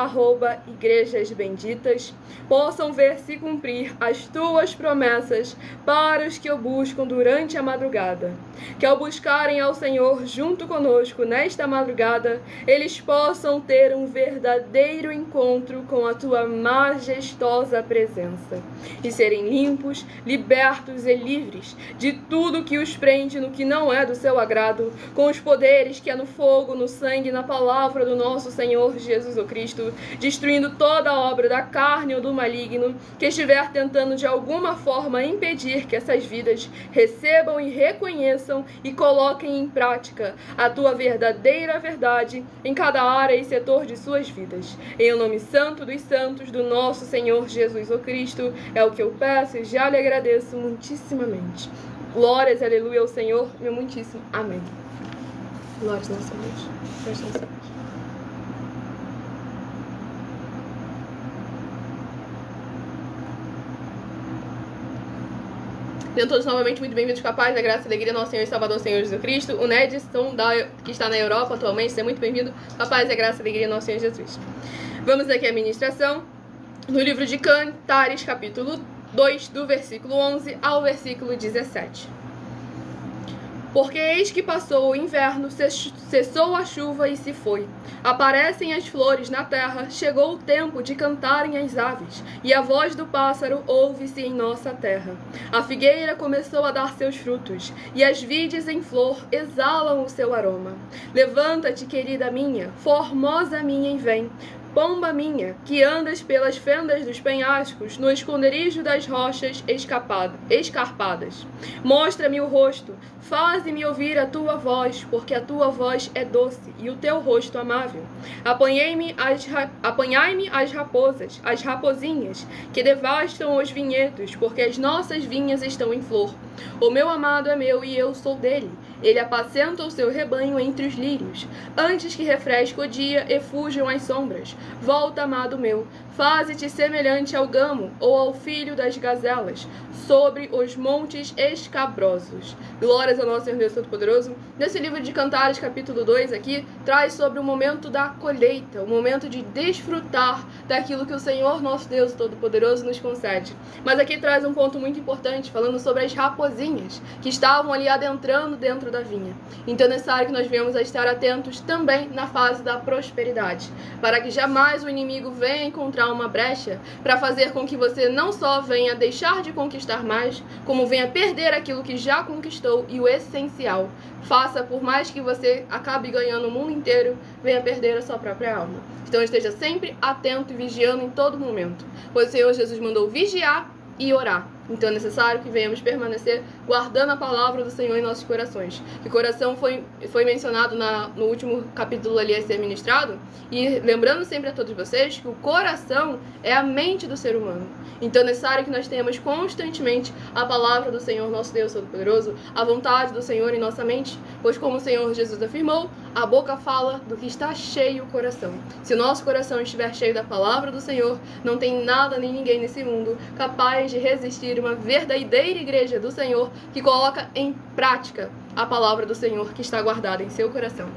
@igrejas benditas, possam ver se cumprir as tuas promessas para os que o buscam durante a madrugada. Que ao buscarem ao Senhor junto conosco nesta madrugada, eles possam ter um verdadeiro encontro com a tua majestosa presença e serem limpos, libertos e livres de tudo que os prende no que não é do seu agrado, com os poderes que é no fogo, no sangue e na palavra do nosso Senhor Jesus Cristo, destruindo toda a obra da carne ou do maligno que estiver tentando de alguma forma impedir que essas vidas recebam e reconheçam e coloquem em prática a tua verdadeira verdade em cada área e setor de suas vidas. Em o nome santo dos santos do nosso Senhor Jesus Cristo, é o que eu peço e já lhe agradeço muitíssimamente. Glórias, aleluia ao Senhor, meu muitíssimo amém. Glórias ao nosso Deus. Presta atenção. Sejam todos novamente muito bem-vindos com a paz, a graça e a alegria do nosso Senhor e Salvador, Senhor Jesus Cristo. O Nedson, que está na Europa atualmente, seja muito bem-vindo com a paz, a graça e a alegria do nosso Senhor Jesus. Vamos aqui à ministração no livro de Cantares, capítulo 2, do versículo 11 ao versículo 17. Porque eis que passou o inverno, cessou a chuva e se foi. Aparecem as flores na terra, chegou o tempo de cantarem as aves, e a voz do pássaro ouve-se em nossa terra. A figueira começou a dar seus frutos, e as vides em flor exalam o seu aroma. Levanta-te, querida minha, formosa minha, e vem. Pomba minha, que andas pelas fendas dos penhascos, no esconderijo das rochas escarpadas. Mostra-me o rosto, faze-me ouvir a tua voz, porque a tua voz é doce e o teu rosto amável. Apanhai-me as raposas, as rapozinhas, que devastam os vinhedos, porque as nossas vinhas estão em flor. O meu amado é meu e eu sou dele. Ele apacenta o seu rebanho entre os lírios, antes que refresque o dia e fujam as sombras. Volta, amado meu, faze-te semelhante ao gamo ou ao filho das gazelas, sobre os montes escabrosos. Glórias ao nosso Senhor Deus Todo-Poderoso. Nesse livro de Cantares, capítulo 2 aqui, traz sobre o momento da colheita, o momento de desfrutar daquilo que o Senhor nosso Deus Todo-Poderoso nos concede. Mas aqui traz um ponto muito importante, falando sobre as raposinhas, que estavam ali adentrando dentro da vinha. Então é necessário que nós venhamos a estar atentos também na fase da prosperidade, para que jamais o inimigo venha encontrar uma brecha para fazer com que você não só venha deixar de conquistar mais, como venha perder aquilo que já conquistou e o essencial. Faça, por mais que você acabe ganhando o mundo inteiro, venha perder a sua própria alma. Então esteja sempre atento e vigiando em todo momento, pois o Senhor Jesus mandou vigiar e orar. Então é necessário que venhamos permanecer guardando a palavra do Senhor em nossos corações. Que coração foi mencionado no último capítulo ali a ser ministrado. E lembrando sempre a todos vocês que o coração é a mente do ser humano. Então é necessário que nós tenhamos constantemente a palavra do Senhor, nosso Deus Todo-Poderoso, a vontade do Senhor em nossa mente. Pois como o Senhor Jesus afirmou, a boca fala do que está cheio o coração. Se o nosso coração estiver cheio da palavra do Senhor, não tem nada nem ninguém nesse mundo capaz de resistir uma verdadeira igreja do Senhor que coloca em prática a palavra do Senhor que está guardada em seu coração.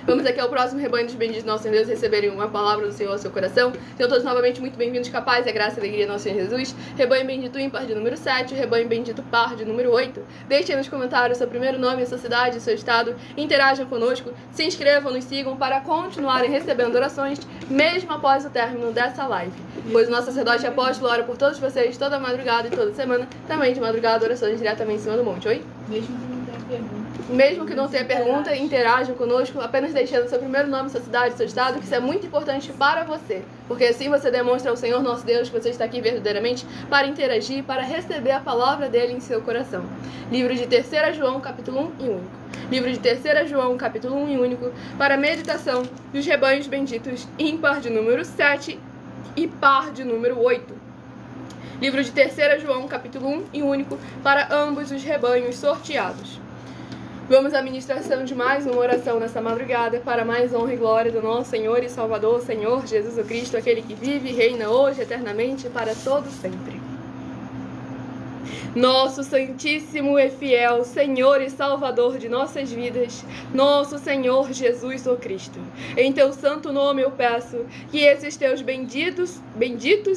Vamos aqui ao próximo rebanho dos benditos nosso Deus receberem uma palavra do Senhor ao seu coração. Sejam todos novamente muito bem-vindos, capazes, a graça e a alegria do nosso Senhor Jesus. Rebanho bendito ímpar de número 7, rebanho bendito par de número 8. Deixem nos comentários seu primeiro nome, sua cidade, seu estado. Interajam conosco, se inscrevam, nos sigam para continuarem recebendo orações, mesmo após o término dessa live. Pois o nosso sacerdote apóstolo ora por todos vocês toda madrugada e toda semana, também de madrugada, orações diretamente em cima do monte. Oi? Mesmo que não tenha pergunta, interajam conosco, apenas deixando seu primeiro nome, sua cidade, seu estado, que isso é muito importante para você. Porque assim você demonstra ao Senhor nosso Deus que você está aqui verdadeiramente para interagir, para receber a palavra dele em seu coração. Livro de 3 João, capítulo 1 e único. Livro de 3 João, capítulo 1 e único, para a meditação dos rebanhos benditos, ímpar de número 7 e par de número 8. Livro de 3 João, capítulo 1 e único, para ambos os rebanhos sorteados. Vamos à ministração de mais uma oração nessa madrugada, para mais honra e glória do nosso Senhor e Salvador, Senhor Jesus Cristo, aquele que vive e reina hoje, eternamente, para todo sempre. Nosso Santíssimo e Fiel Senhor e Salvador de nossas vidas, nosso Senhor Jesus o Cristo, em teu santo nome eu peço que esses teus benditos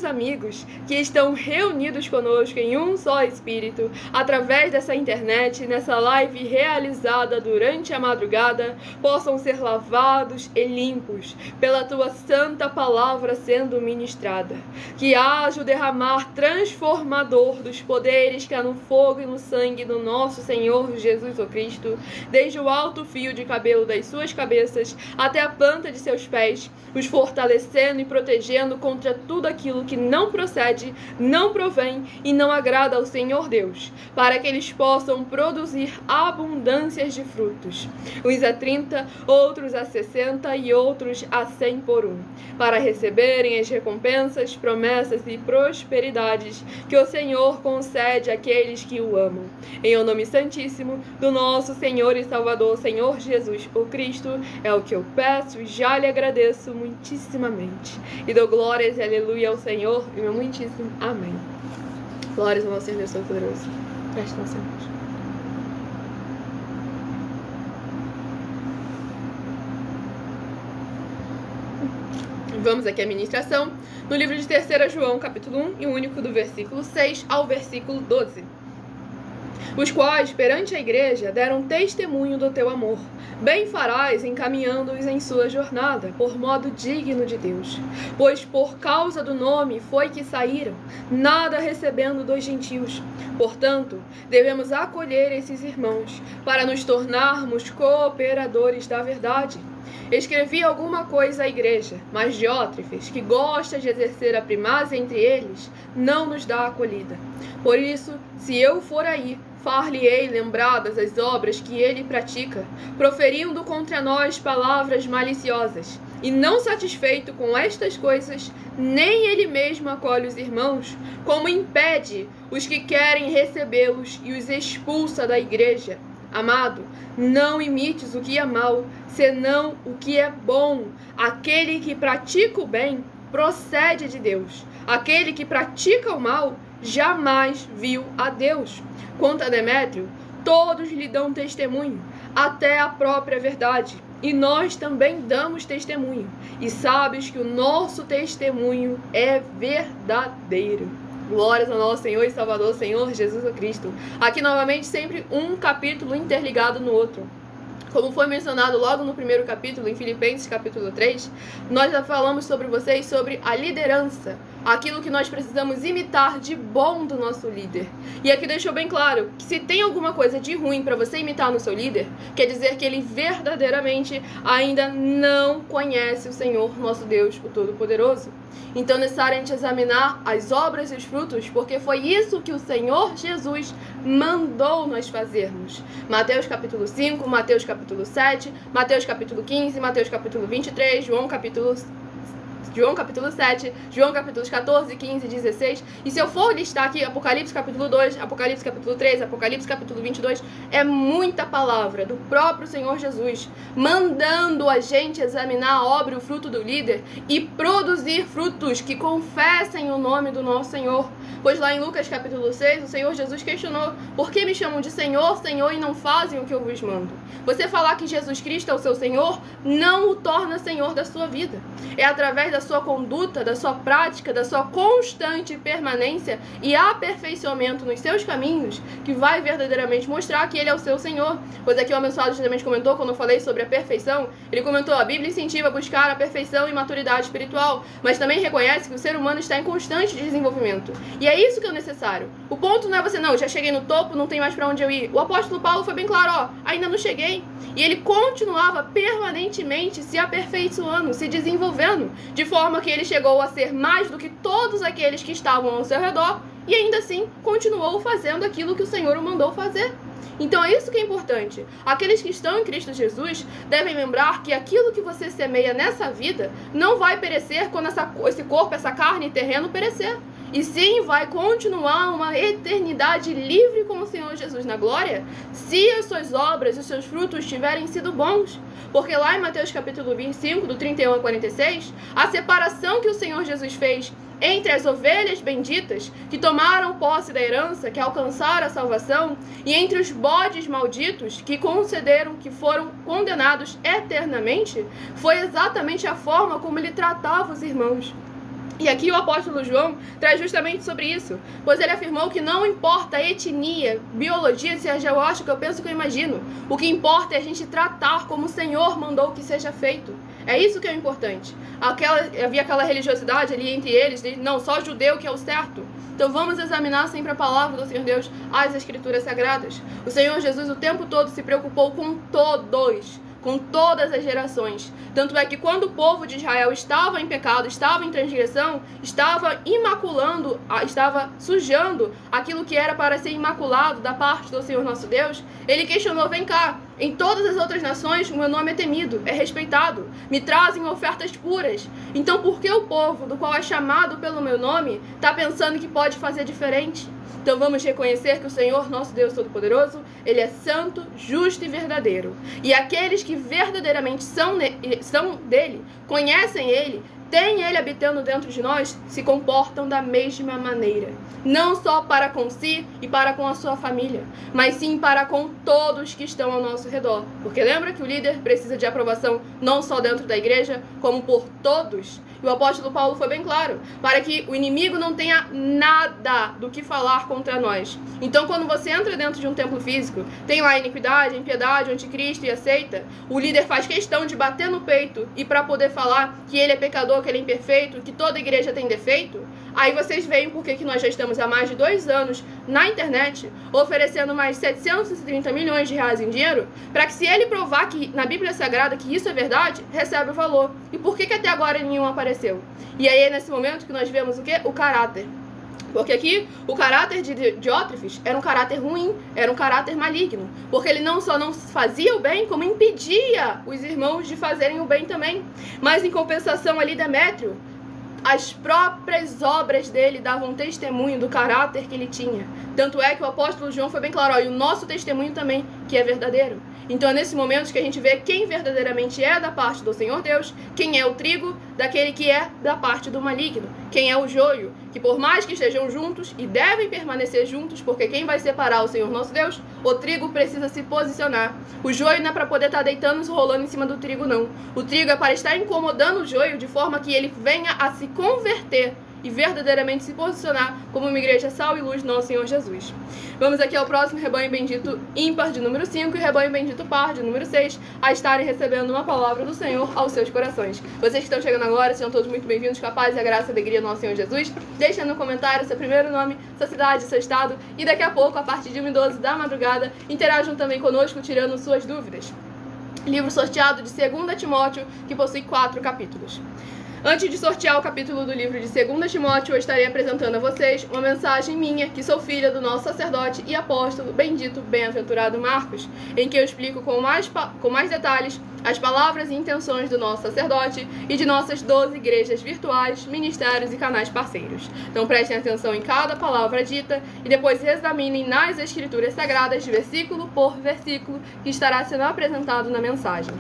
amigos que estão reunidos conosco em um só Espírito, através dessa internet, nessa live realizada durante a madrugada, possam ser lavados e limpos pela tua santa palavra sendo ministrada. Que haja o derramar transformador dos poderes que há no fogo e no sangue do nosso Senhor Jesus o Cristo, desde o alto fio de cabelo das suas cabeças até a planta de seus pés, os fortalecendo e protegendo contra tudo aquilo que não procede, não provém e não agrada ao Senhor Deus, para que eles possam produzir abundâncias de frutos, uns a 30, outros a 60 e outros a 100 por um, para receberem as recompensas, promessas e prosperidades que o Senhor concede àqueles que o amam. Em o nome santíssimo do nosso Senhor e Salvador, Senhor Jesus o Cristo, é o que eu peço e já lhe agradeço muitíssimamente. E dou glórias e aleluia ao Senhor e meu muitíssimo amém. Glórias ao nosso Senhor Deus Todo-Poderoso. Preste atenção. Vamos aqui à ministração, no livro de 3 João, capítulo 1 e único, do versículo 6 ao versículo 12. Os quais, perante a igreja, deram testemunho do teu amor. Bem farás encaminhando-os em sua jornada, por modo digno de Deus. Pois por causa do nome foi que saíram, nada recebendo dos gentios. Portanto, devemos acolher esses irmãos, para nos tornarmos cooperadores da verdade. Escrevi alguma coisa à igreja, mas Diótrefes, que gosta de exercer a primazia entre eles, não nos dá acolhida. Por isso, se eu for aí, far-lhe-ei lembradas as obras que ele pratica, proferindo contra nós palavras maliciosas. E não satisfeito com estas coisas, nem ele mesmo acolhe os irmãos, como impede os que querem recebê-los e os expulsa da igreja. Amado, não imites o que é mal, senão o que é bom. Aquele que pratica o bem procede de Deus. Aquele que pratica o mal jamais viu a Deus. Quanto a Demétrio, todos lhe dão testemunho, até a própria verdade. E nós também damos testemunho. E sabes que o nosso testemunho é verdadeiro. Glórias ao nosso Senhor e Salvador, Senhor Jesus Cristo. Aqui novamente sempre um capítulo interligado no outro. Como foi mencionado logo no primeiro capítulo, em Filipenses capítulo 3, nós já falamos sobre vocês sobre a liderança, aquilo que nós precisamos imitar de bom do nosso líder. E aqui deixou bem claro que se tem alguma coisa de ruim para você imitar no seu líder, quer dizer que ele verdadeiramente ainda não conhece o Senhor, nosso Deus, o Todo-Poderoso. Então é necessário a gente examinar as obras e os frutos, porque foi isso que o Senhor Jesus mandou nós fazermos. Mateus capítulo 5, Mateus capítulo 7, Mateus capítulo 15, Mateus capítulo 23, João capítulo João capítulo 7, João capítulos 14, 15, 16. E se eu for listar aqui Apocalipse capítulo 2, Apocalipse capítulo 3, Apocalipse capítulo 22, é muita palavra do próprio Senhor Jesus, mandando a gente examinar a obra e o fruto do líder e produzir frutos que confessem o nome do nosso Senhor. Pois lá em Lucas capítulo 6, o Senhor Jesus questionou: por que me chamam de Senhor, Senhor, e não fazem o que eu vos mando? Você falar que Jesus Cristo é o seu Senhor não o torna Senhor da sua vida. É através da sua conduta, da sua prática, da sua constante permanência e aperfeiçoamento nos seus caminhos que vai verdadeiramente mostrar que Ele é o seu Senhor. Pois aqui o abençoado justamente comentou, quando eu falei sobre a perfeição, ele comentou: a Bíblia incentiva a buscar a perfeição e maturidade espiritual, mas também reconhece que o ser humano está em constante desenvolvimento. E é isso que é necessário. O ponto não é você, não, já cheguei no topo, não tem mais para onde eu ir. O apóstolo Paulo foi bem claro, ainda não cheguei. E ele continuava permanentemente se aperfeiçoando, se desenvolvendo, de forma que ele chegou a ser mais do que todos aqueles que estavam ao seu redor, e ainda assim continuou fazendo aquilo que o Senhor o mandou fazer. Então é isso que é importante. Aqueles que estão em Cristo Jesus devem lembrar que aquilo que você semeia nessa vida não vai perecer quando esse corpo, essa carne terreno perecer. E sim, vai continuar uma eternidade livre com o Senhor Jesus na glória, se as suas obras e os seus frutos tiverem sido bons. Porque lá em Mateus capítulo 25, do 31 a 46, a separação que o Senhor Jesus fez entre as ovelhas benditas, que tomaram posse da herança, que alcançaram a salvação, e entre os bodes malditos, que foram condenados eternamente, foi exatamente a forma como ele tratava os irmãos. E aqui o apóstolo João traz justamente sobre isso, pois ele afirmou que não importa a etnia, biologia, se eu acho, que eu penso, que eu imagino. O que importa é a gente tratar como o Senhor mandou que seja feito. É isso que é importante. Havia aquela religiosidade ali entre eles, de não, só judeu que é o certo. Então vamos examinar sempre a palavra do Senhor Deus, as Escrituras Sagradas. O Senhor Jesus o tempo todo se preocupou com todos, com todas as gerações. Tanto é que quando o povo de Israel estava em pecado, estava em transgressão, estava imaculando, estava sujando aquilo que era para ser imaculado da parte do Senhor nosso Deus, ele questionou: vem cá, em todas as outras nações o meu nome é temido, é respeitado, me trazem ofertas puras. Então por que o povo, do qual é chamado pelo meu nome, está pensando que pode fazer diferente? Então vamos reconhecer que o Senhor, nosso Deus Todo-Poderoso, Ele é santo, justo e verdadeiro. E aqueles que verdadeiramente são dele, conhecem Ele, têm Ele habitando dentro de nós, se comportam da mesma maneira. Não só para com si e para com a sua família, mas sim para com todos que estão ao nosso redor. Porque lembra que o líder precisa de aprovação não só dentro da igreja, como por todos. E o apóstolo Paulo foi bem claro, para que o inimigo não tenha nada do que falar contra nós. Então, quando você entra dentro de um templo físico, tem lá iniquidade, impiedade, anticristo e aceita, o líder faz questão de bater no peito e para poder falar que ele é pecador, que ele é imperfeito, que toda igreja tem defeito. Aí vocês veem porque que nós já estamos há mais de 2 anos na internet oferecendo mais 730 milhões de reais em dinheiro, para que, se ele provar que na Bíblia Sagrada que isso é verdade, recebe o valor. E por que até agora nenhum apareceu? E aí é nesse momento que nós vemos o quê? O caráter. Porque aqui o caráter de Diótrefes era um caráter ruim, era um caráter maligno. Porque ele não só não fazia o bem, como impedia os irmãos de fazerem o bem também. Mas em compensação ali, Demétrio, as próprias obras dele davam testemunho do caráter que ele tinha. Tanto é que o apóstolo João foi bem claro, e o nosso testemunho também, que é verdadeiro. Então é nesse momento que a gente vê quem verdadeiramente é da parte do Senhor Deus, quem é o trigo daquele que é da parte do maligno, quem é o joio, que por mais que estejam juntos e devem permanecer juntos, porque quem vai separar o Senhor nosso Deus, o trigo precisa se posicionar. O joio não é para poder estar deitando e rolando em cima do trigo, não. O trigo é para estar incomodando o joio de forma que ele venha a se converter e verdadeiramente se posicionar como uma igreja sal e luz do nosso Senhor Jesus. Vamos aqui ao próximo rebanho bendito ímpar de número 5 e rebanho bendito par de número 6, a estarem recebendo uma palavra do Senhor aos seus corações. Vocês que estão chegando agora, sejam todos muito bem-vindos, com a paz e a graça e a alegria do nosso Senhor Jesus. Deixem no comentário seu primeiro nome, sua cidade, seu estado, e daqui a pouco, a partir de 1h12 da madrugada, interajam também conosco, tirando suas dúvidas. Livro sorteado de 2 Timóteo, que possui 4 capítulos. Antes de sortear o capítulo do livro de 2 Timóteo, eu estarei apresentando a vocês uma mensagem minha, que sou filha do nosso sacerdote e apóstolo, bendito, bem-aventurado Marcos, em que eu explico com mais detalhes as palavras e intenções do nosso sacerdote e de nossas 12 igrejas virtuais, ministérios e canais parceiros. Então prestem atenção em cada palavra dita e depois examinem nas escrituras sagradas, versículo por versículo, que estará sendo apresentado na mensagem.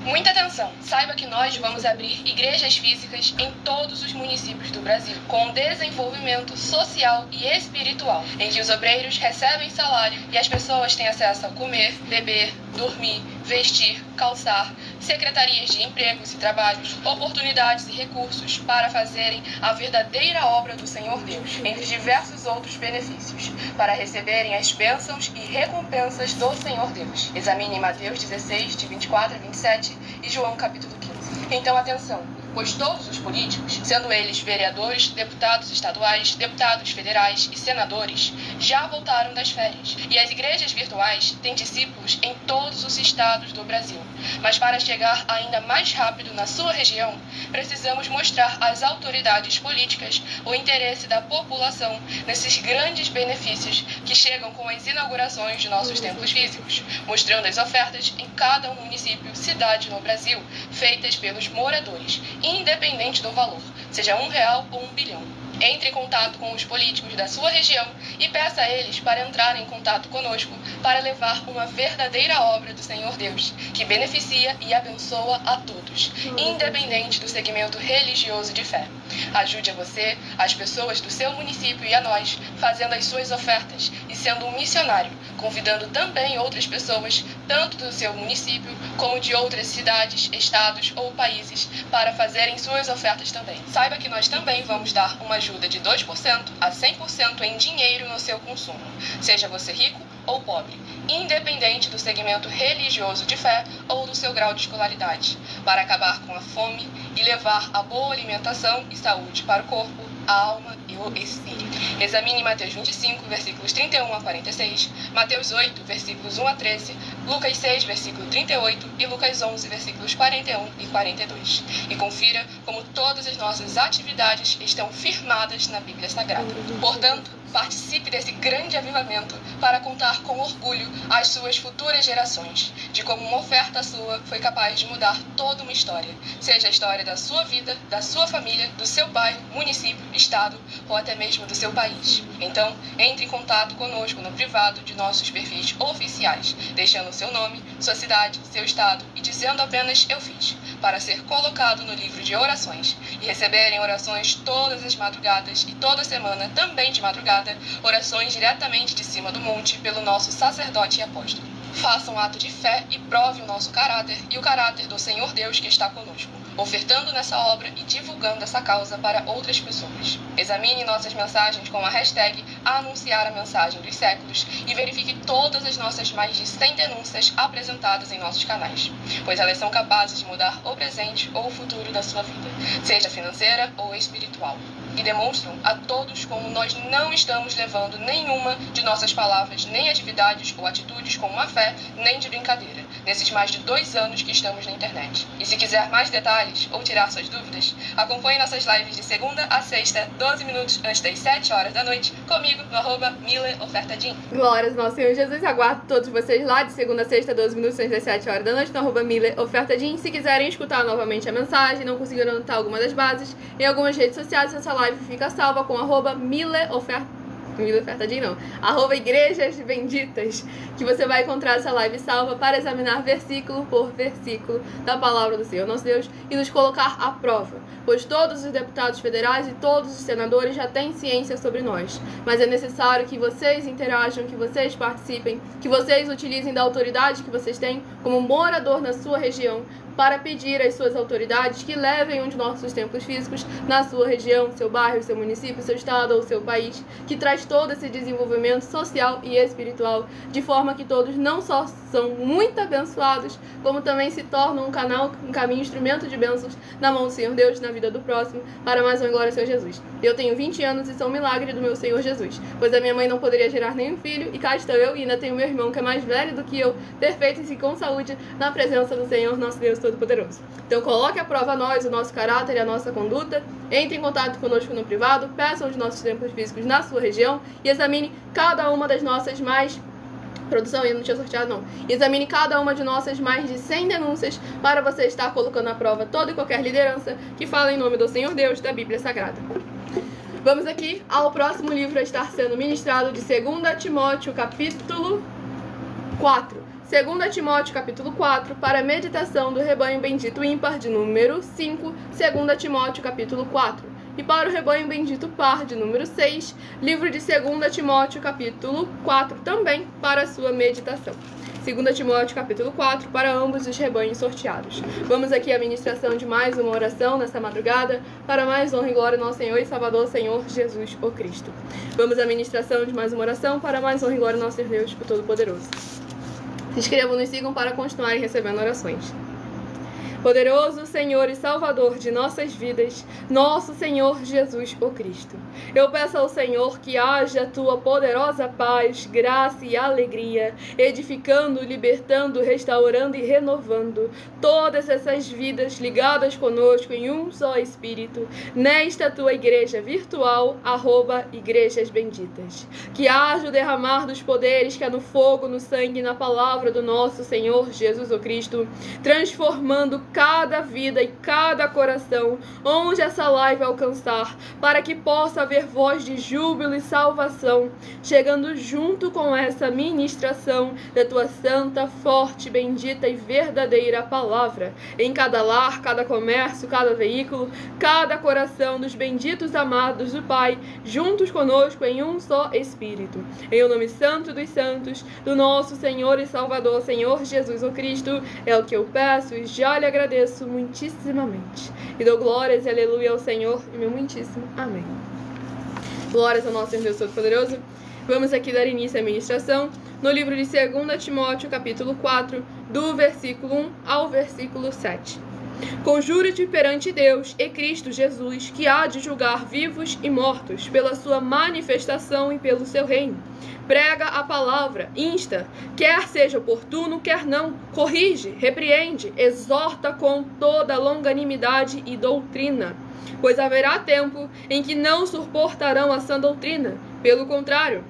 Muita atenção! Saiba que nós vamos abrir igrejas físicas em todos os municípios do Brasil, com desenvolvimento social e espiritual, em que os obreiros recebem salário e as pessoas têm acesso a comer, beber, dormir, vestir, calçar, secretarias de empregos e trabalhos, oportunidades e recursos para fazerem a verdadeira obra do Senhor Deus, entre diversos outros benefícios, para receberem as bênçãos e recompensas do Senhor Deus. Examine Mateus 16, de 24 a 27 e João capítulo 15. Então, atenção! Pois todos os políticos, sendo eles vereadores, deputados estaduais, deputados federais e senadores, já voltaram das férias. E as igrejas virtuais têm discípulos em todos os estados do Brasil. Mas para chegar ainda mais rápido na sua região, precisamos mostrar às autoridades políticas o interesse da população nesses grandes benefícios que chegam com as inaugurações de nossos templos físicos, mostrando as ofertas em cada município, cidade no Brasil, feitas pelos moradores, independente do valor, seja R$1 ou 1 bilhão. Entre em contato com os políticos da sua região e peça a eles para entrar em contato conosco para levar uma verdadeira obra do Senhor Deus, que beneficia e abençoa a todos, independente do segmento religioso de fé. Ajude a você, as pessoas do seu município e a nós, fazendo as suas ofertas e sendo um missionário, convidando também outras pessoas, tanto do seu município como de outras cidades, estados ou países, para fazerem suas ofertas também. Saiba que nós também vamos dar uma ajuda de 2% a 100% em dinheiro no seu consumo, seja você rico ou pobre, independente do segmento religioso de fé ou do seu grau de escolaridade, para acabar com a fome e levar a boa alimentação e saúde para o corpo, a alma e o espírito. Examine Mateus 25, versículos 31 a 46, Mateus 8, versículos 1 a 13, Lucas 6, versículo 38 e Lucas 11, versículos 41 e 42. E confira como todas as nossas atividades estão firmadas na Bíblia Sagrada. Portanto, participe desse grande avivamento para contar com orgulho às suas futuras gerações, de como uma oferta sua foi capaz de mudar toda uma história, seja a história da sua vida, da sua família, do seu bairro, município, estado ou até mesmo do seu país. Então, entre em contato conosco no privado de nossos perfis oficiais, deixando seu nome, sua cidade, seu estado e dizendo apenas "eu fiz", para ser colocado no livro de orações e receberem orações todas as madrugadas e toda semana, também de madrugada, orações diretamente de cima do monte pelo nosso sacerdote e apóstolo. Faça um ato de fé e prove o nosso caráter e o caráter do Senhor Deus que está conosco, ofertando nessa obra e divulgando essa causa para outras pessoas. Examine nossas mensagens com a hashtag Anunciar a Mensagem dos Séculos e verifique todas as nossas mais de 100 denúncias apresentadas em nossos canais, pois elas são capazes de mudar o presente ou o futuro da sua vida, seja financeira ou espiritual, e demonstram a todos como nós não estamos levando nenhuma de nossas palavras, nem atividades ou atitudes com má fé, nem de brincadeira, nesses mais de 2 anos que estamos na internet. E se quiser mais detalhes ou tirar suas dúvidas, acompanhe nossas lives de segunda a sexta, 12 minutos antes das 7 horas da noite, comigo no @MileOfertaDin. Glórias ao nosso Senhor Jesus, aguardo todos vocês lá de segunda a sexta, 12 minutos antes das 7 horas da noite, no @MileOfertaDin. Se quiserem escutar novamente a mensagem, não conseguiram anotar alguma das bases, em algumas redes sociais, essa live fica salva com @MileOfertaDin não, @Igrejas Benditas, que você vai encontrar essa live salva para examinar versículo por versículo da palavra do Senhor nosso Deus e nos colocar à prova, pois todos os deputados federais e todos os senadores já têm ciência sobre nós, mas é necessário que vocês interajam, que vocês participem, que vocês utilizem da autoridade que vocês têm como morador na sua região para pedir às suas autoridades que levem um de nossos templos físicos na sua região, seu bairro, seu município, seu estado ou seu país, que traz todo esse desenvolvimento social e espiritual, de forma que todos não só são muito abençoados, como também se tornam um caminho, instrumento de bênçãos na mão do Senhor Deus, na vida do próximo, para mais uma glória ao Senhor Jesus. Eu tenho 20 anos e sou um milagre do meu Senhor Jesus, pois a minha mãe não poderia gerar nenhum filho, e cá estou eu, e ainda tenho meu irmão que é mais velho do que eu, perfeito e com saúde, na presença do Senhor nosso Deus Todo-Poderoso. Então coloque à prova nós, o nosso caráter e a nossa conduta, entre em contato conosco no privado, peça os nossos templos físicos na sua região e examine cada uma das nossas produção, eu não tinha sorteado não. Examine cada uma de nossas mais de 100 denúncias para você estar colocando à prova toda e qualquer liderança que fala em nome do Senhor Deus da Bíblia Sagrada. Vamos aqui ao próximo livro a estar sendo ministrado de 2 Timóteo, capítulo 4. 2 Timóteo, capítulo 4, para a meditação do rebanho bendito ímpar de número 5, 2 Timóteo, capítulo 4. E para o rebanho bendito par de número 6, livro de 2 Timóteo, capítulo 4, também para a sua meditação. 2 Timóteo, capítulo 4, para ambos os rebanhos sorteados. Vamos aqui à ministração de mais uma oração nessa madrugada, para mais honra e glória ao nosso Senhor e Salvador, Senhor Jesus, o Cristo. Vamos à ministração de mais uma oração, para mais honra e glória ao nosso Deus, o Todo-Poderoso. Se inscrevam, nos sigam para continuarem recebendo orações. Poderoso Senhor e Salvador de nossas vidas, nosso Senhor Jesus, o Cristo. Eu peço ao Senhor que haja tua poderosa paz, graça e alegria, edificando, libertando, restaurando e renovando todas essas vidas ligadas conosco em um só Espírito, nesta tua igreja virtual, @Igrejas Benditas. Que haja o derramar dos poderes que há no fogo, no sangue e na palavra do nosso Senhor Jesus, o Cristo, transformando cada vida e cada coração onde essa live alcançar, para que possa haver voz de júbilo e salvação, chegando junto com essa ministração da tua santa, forte, bendita e verdadeira palavra, em cada lar, cada comércio, cada veículo, cada coração dos benditos amados do Pai, juntos conosco em um só Espírito. Em o nome santo dos santos, do nosso Senhor e Salvador, Senhor Jesus o Cristo, é o que eu peço e já lhe agradeço muitíssimamente. E dou glórias e aleluia ao Senhor e meu muitíssimo amém. Glórias ao nosso Senhor Deus Todo-Poderoso. Vamos aqui dar início à ministração no livro de 2 Timóteo, capítulo 4, do versículo 1 ao versículo 7. Conjuro-te perante Deus e Cristo Jesus, que há de julgar vivos e mortos, pela sua manifestação e pelo seu reino. Prega a palavra, insta, quer seja oportuno, quer não, corrige, repreende, exorta com toda longanimidade e doutrina. Pois haverá tempo em que não suportarão a sã doutrina, pelo contrário,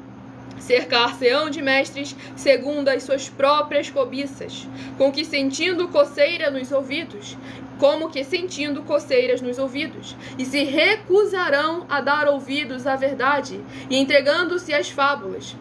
cercar-se-ão de mestres segundo as suas próprias cobiças, como que sentindo coceiras nos ouvidos, e se recusarão a dar ouvidos à verdade, e entregando-se às fábulas.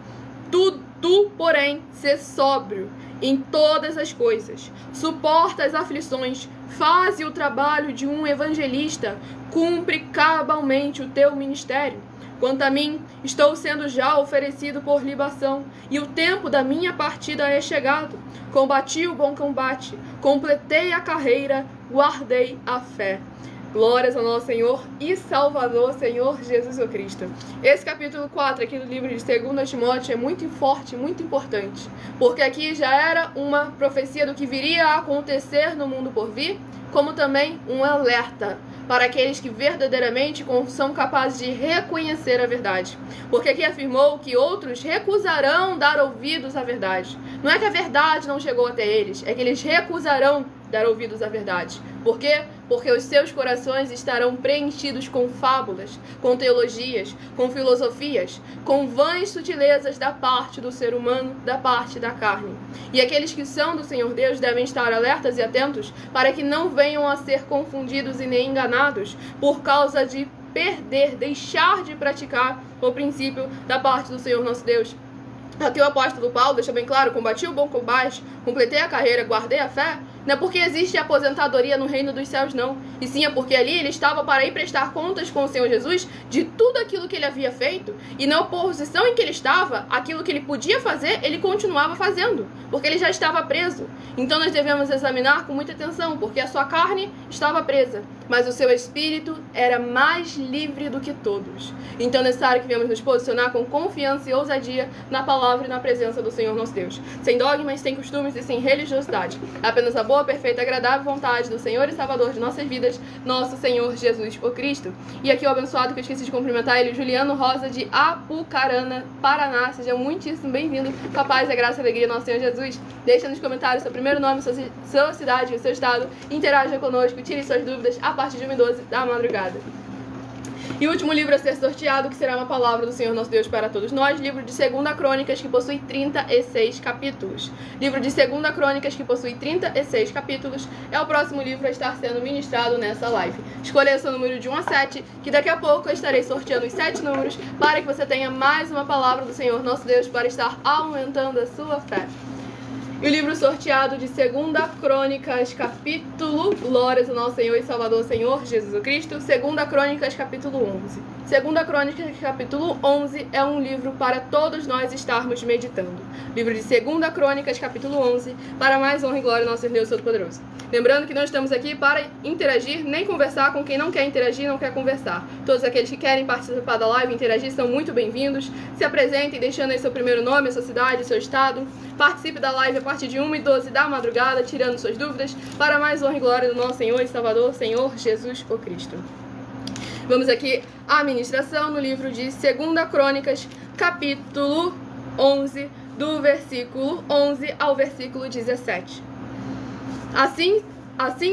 Tu, porém, sê sóbrio em todas as coisas, suporta as aflições, faze o trabalho de um evangelista, cumpre cabalmente o teu ministério. Quanto a mim, estou sendo já oferecido por libação, e o tempo da minha partida é chegado. Combati o bom combate, completei a carreira, guardei a fé. Glórias ao nosso Senhor e Salvador, Senhor Jesus o Cristo. Esse capítulo 4 aqui do livro de 2 Timóteo é muito forte, muito importante, porque aqui já era uma profecia do que viria a acontecer no mundo por vir, como também um alerta para aqueles que verdadeiramente são capazes de reconhecer a verdade. Porque aqui afirmou que outros recusarão dar ouvidos à verdade. Não é que a verdade não chegou até eles, é que eles recusarão dar ouvidos à verdade. Por quê? Porque os seus corações estarão preenchidos com fábulas, com teologias, com filosofias, com vãs sutilezas da parte do ser humano, da parte da carne. E aqueles que são do Senhor Deus devem estar alertas e atentos para que não venham a ser confundidos e nem enganados por causa de deixar de praticar o princípio da parte do Senhor nosso Deus. Aqui o apóstolo Paulo deixa bem claro: combati o bom combate, completei a carreira, guardei a fé. Não é porque existe aposentadoria no reino dos céus, não. E sim é porque ali ele estava para ir prestar contas com o Senhor Jesus de tudo aquilo que ele havia feito. E na oposição em que ele estava, aquilo que ele podia fazer, ele continuava fazendo, porque ele já estava preso. Então nós devemos examinar com muita atenção, porque a sua carne estava presa, mas o seu espírito era mais livre do que todos. Então é necessário que venhamos nos posicionar com confiança e ousadia na palavra e na presença do Senhor nosso Deus, sem dogmas, sem costumes e sem religiosidade, apenas a boa, perfeita e agradável vontade do Senhor e Salvador de nossas vidas, nosso Senhor Jesus o Cristo. E aqui o abençoado que eu esqueci de cumprimentar ele, Juliano Rosa de Apucarana, Paraná. Seja muitíssimo bem-vindo, com a paz, a graça e a alegria do nosso Senhor Jesus. Deixa nos comentários seu primeiro nome, sua cidade, o seu estado, interaja conosco, tire suas dúvidas a partir de 1h12 da madrugada. E o último livro a ser sorteado, que será uma palavra do Senhor nosso Deus para todos nós, livro de 2 Crônicas, que possui 36 capítulos. Livro de 2 Crônicas, que possui 36 capítulos, é o próximo livro a estar sendo ministrado nessa live. Escolha seu número de 1 a 7, que daqui a pouco eu estarei sorteando os 7 números, para que você tenha mais uma palavra do Senhor nosso Deus para estar aumentando a sua fé. E o livro sorteado de 2 Crônicas, capítulo, glórias ao nosso Senhor e Salvador, Senhor Jesus Cristo, 2 Crônicas, capítulo 11. 2 Crônicas, capítulo 11 é um livro para todos nós estarmos meditando. Livro de 2 Crônicas, capítulo 11, para mais honra e glória ao nosso Deus Todo-Poderoso. Lembrando que não estamos aqui para interagir, nem conversar com quem não quer interagir, não quer conversar. Todos aqueles que querem participar da live e interagir são muito bem-vindos. Se apresentem, deixando aí seu primeiro nome, a sua cidade, seu estado. Participe da live a partir de 1h12 da madrugada, tirando suas dúvidas, para mais honra e glória do nosso Senhor e Salvador, Senhor Jesus o Cristo. Vamos aqui à ministração no livro de 2 Crônicas, capítulo 11, do versículo 11 ao versículo 17. Assim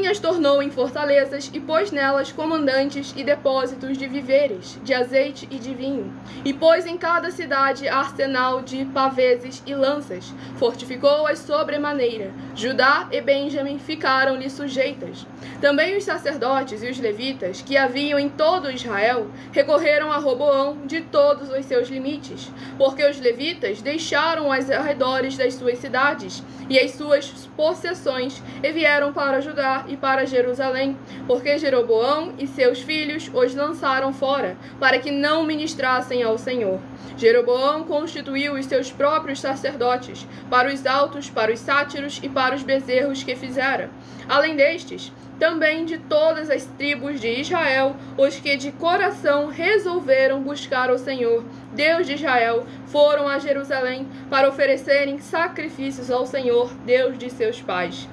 as tornou em fortalezas e pôs nelas comandantes e depósitos de víveres, de azeite e de vinho. E pôs em cada cidade arsenal de paveses e lanças. Fortificou-as sobremaneira. Judá e Benjamim ficaram-lhe sujeitas. Também os sacerdotes e os levitas, que haviam em todo Israel, recorreram a Roboão de todos os seus limites, porque os levitas deixaram os arredores das suas cidades e as suas possessões e vieram para Judá e para Jerusalém, porque Jeroboão e seus filhos os lançaram fora, para que não ministrassem ao Senhor. Jeroboão constituiu os seus próprios sacerdotes, para os altos, para os sátiros e para os bezerros que fizera. Além destes, também de todas as tribos de Israel, os que de coração resolveram buscar o Senhor, Deus de Israel, foram a Jerusalém para oferecerem sacrifícios ao Senhor, Deus de seus pais.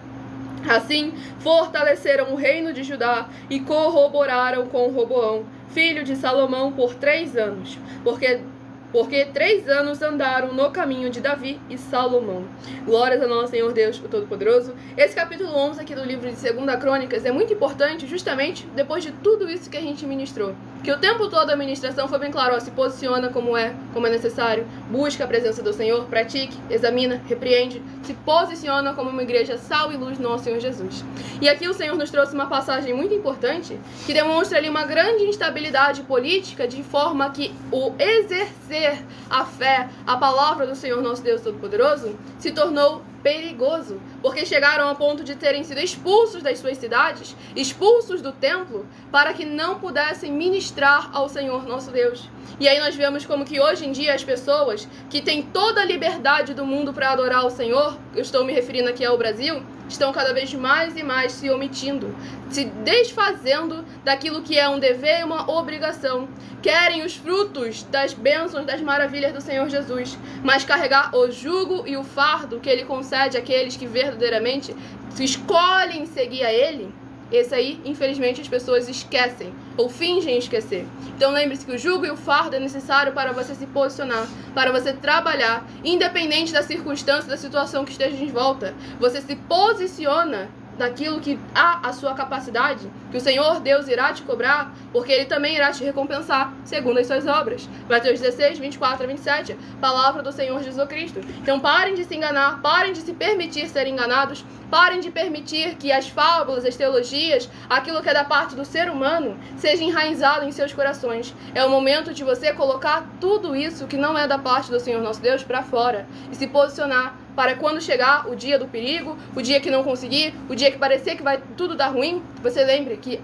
Assim, fortaleceram o reino de Judá e corroboraram com Roboão, filho de Salomão, por 3 anos, porque 3 anos andaram no caminho de Davi e Salomão. Glórias ao nosso Senhor Deus, o Todo-Poderoso. Esse capítulo 11 aqui do livro de 2 Crônicas é muito importante justamente depois de tudo isso que a gente ministrou. Que o tempo todo a ministração foi bem claro, ó, se posiciona como é necessário, busca a presença do Senhor, pratique, examina, repreende, se posiciona como uma igreja sal e luz do nosso Senhor Jesus. E aqui o Senhor nos trouxe uma passagem muito importante que demonstra ali uma grande instabilidade política, de forma que o exercer a fé, a palavra do Senhor nosso Deus Todo-Poderoso, se tornou perigoso, porque chegaram ao ponto de terem sido expulsos das suas cidades, expulsos do templo, para que não pudessem ministrar ao Senhor nosso Deus. E aí nós vemos como que hoje em dia as pessoas que têm toda a liberdade do mundo para adorar o Senhor, eu estou me referindo aqui ao Brasil, estão cada vez mais e mais se omitindo, se desfazendo daquilo que é um dever e uma obrigação. Querem os frutos das bênçãos, das maravilhas do Senhor Jesus, mas carregar o jugo e o fardo que Ele concede àqueles que verdadeiramente escolhem seguir a Ele, esse aí, infelizmente, as pessoas esquecem ou fingem esquecer. Então lembre-se que o jugo e o fardo é necessário para você se posicionar, para você trabalhar, independente da circunstância, da situação que esteja em volta. Você se posiciona daquilo que há a sua capacidade, que o Senhor Deus irá te cobrar, porque Ele também irá te recompensar, segundo as suas obras. Mateus 16, 24 a 27, palavra do Senhor Jesus Cristo. Então parem de se enganar, parem de se permitir ser enganados, parem de permitir que as fábulas, as teologias, aquilo que é da parte do ser humano, seja enraizado em seus corações. É o momento de você colocar tudo isso que não é da parte do Senhor nosso Deus para fora e se posicionar para quando chegar o dia do perigo, o dia que não conseguir, o dia que parecer que vai tudo dar ruim, você lembre que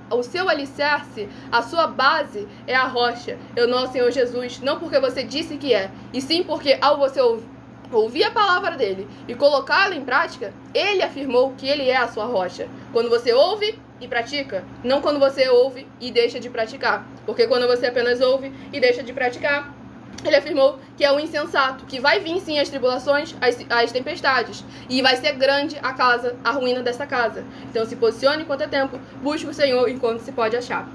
o seu alicerce, a sua base é a rocha, é o nosso Senhor Jesus, não porque você disse que é, e sim porque ao você ouvir a palavra dele e colocá-la em prática, ele afirmou que ele é a sua rocha. Quando você ouve, e pratica, não quando você ouve e deixa de praticar. Porque quando você apenas ouve e deixa de praticar, ele afirmou que é o insensato, que vai vir sim as tribulações, as tempestades, e vai ser grande a ruína dessa casa. Então se posicione enquanto é tempo, busque o Senhor enquanto se pode achar.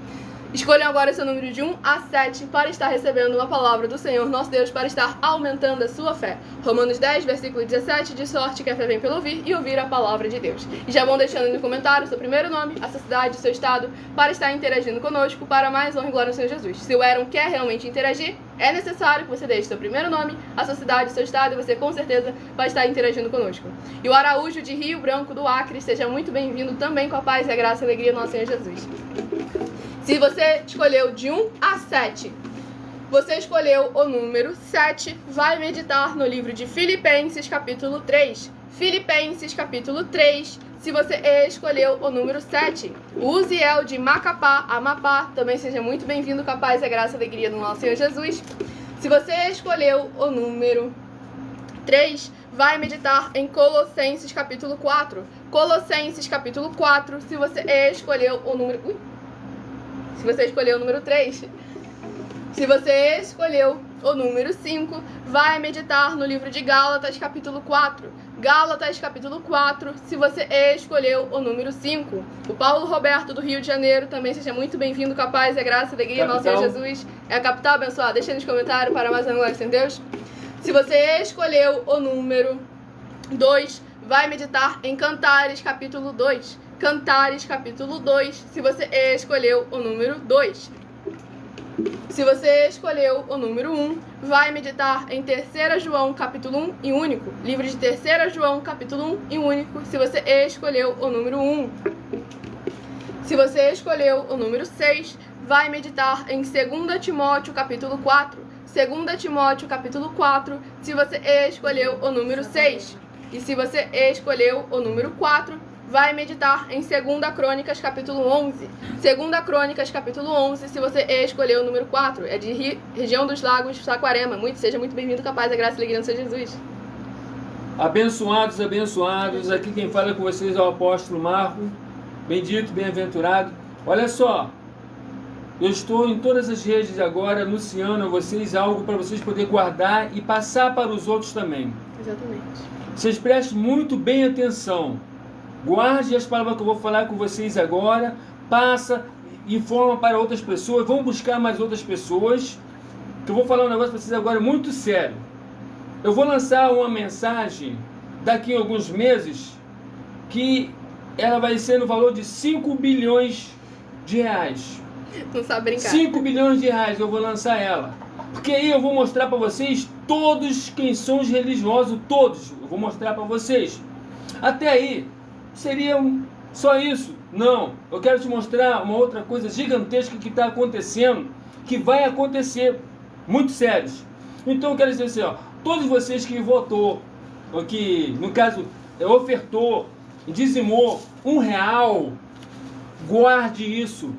Escolham agora seu número de 1 a 7 para estar recebendo uma palavra do Senhor nosso Deus, para estar aumentando a sua fé. Romanos 10, versículo 17, de sorte que a fé vem pelo ouvir e ouvir a palavra de Deus. E já vão deixando no comentário seu primeiro nome, a sua cidade, seu estado, para estar interagindo conosco, para mais honra e glória ao Senhor Jesus. Se o Aaron quer realmente interagir, é necessário que você deixe seu primeiro nome, a sua cidade, seu estado, e você com certeza vai estar interagindo conosco. E o Araújo de Rio Branco do Acre, seja muito bem-vindo também, com a paz e a graça e a alegria do nosso Senhor Jesus. Se você escolheu de 1 a 7, você escolheu o número 7, vai meditar no livro de Filipenses, capítulo 3. Filipenses, capítulo 3, se você escolheu o número 7. O Uziel de Macapá, Amapá, também seja muito bem-vindo, com a paz e a graça e a alegria do nosso Senhor Jesus. Se você escolheu o número 3, vai meditar em Colossenses, capítulo 4. Colossenses, capítulo 4, se você escolheu o número... Se você escolheu o número 3. Se você escolheu o número 5, vai meditar no livro de Gálatas, capítulo 4. Gálatas, capítulo 4, se você escolheu o número 5. O Paulo Roberto, do Rio de Janeiro, também seja muito bem-vindo, com a paz e a graça e a alegria do nosso Senhor Jesus. É a capital abençoada? Deixa nos comentários para mais uma glória em Deus. Se você escolheu o número 2, vai meditar em Cantares, capítulo 2. Cantares, capítulo 2, se você escolheu o número 2. Se você escolheu o número 1, vai meditar em 3 João, capítulo 1 e único. Livro de 3 João, capítulo 1 e único, se você escolheu o número 1. Se você escolheu o número 6, vai meditar em 2 Timóteo, capítulo 4. 2 Timóteo, capítulo 4, se você escolheu o número 6. E se você escolheu o número 4, vai meditar em 2 Crônicas, capítulo 11. 2 Crônicas, capítulo 11, se você escolheu o número 4. É de região dos Lagos, Saquarema. Seja muito bem-vindo, com a paz, a graça e a alegria do Senhor Jesus. Abençoados, abençoados. Aqui quem fala com vocês é o apóstolo Marco. Bendito, bem-aventurado. Olha só, eu estou em todas as redes agora anunciando a vocês algo para vocês poderem guardar e passar para os outros também. Exatamente. Vocês prestem muito bem atenção. Guarde as palavras que eu vou falar com vocês agora, passa, informa para outras pessoas, vão buscar mais outras pessoas, que eu vou falar um negócio para vocês agora muito sério. Eu vou lançar uma mensagem daqui a alguns meses, que ela vai ser no valor de 5 bilhões de reais. Não sabe brincar. 5 bilhões de reais eu vou lançar ela. Porque aí eu vou mostrar para vocês todos quem são os religiosos, todos. Eu vou mostrar para vocês. Até aí, seria só isso? Não, eu quero te mostrar uma outra coisa gigantesca que está acontecendo, que vai acontecer, muito sérios. Então eu quero dizer assim, ó, todos vocês que votou, ou que, no caso, ofertou, dizimou R$1, guarde isso,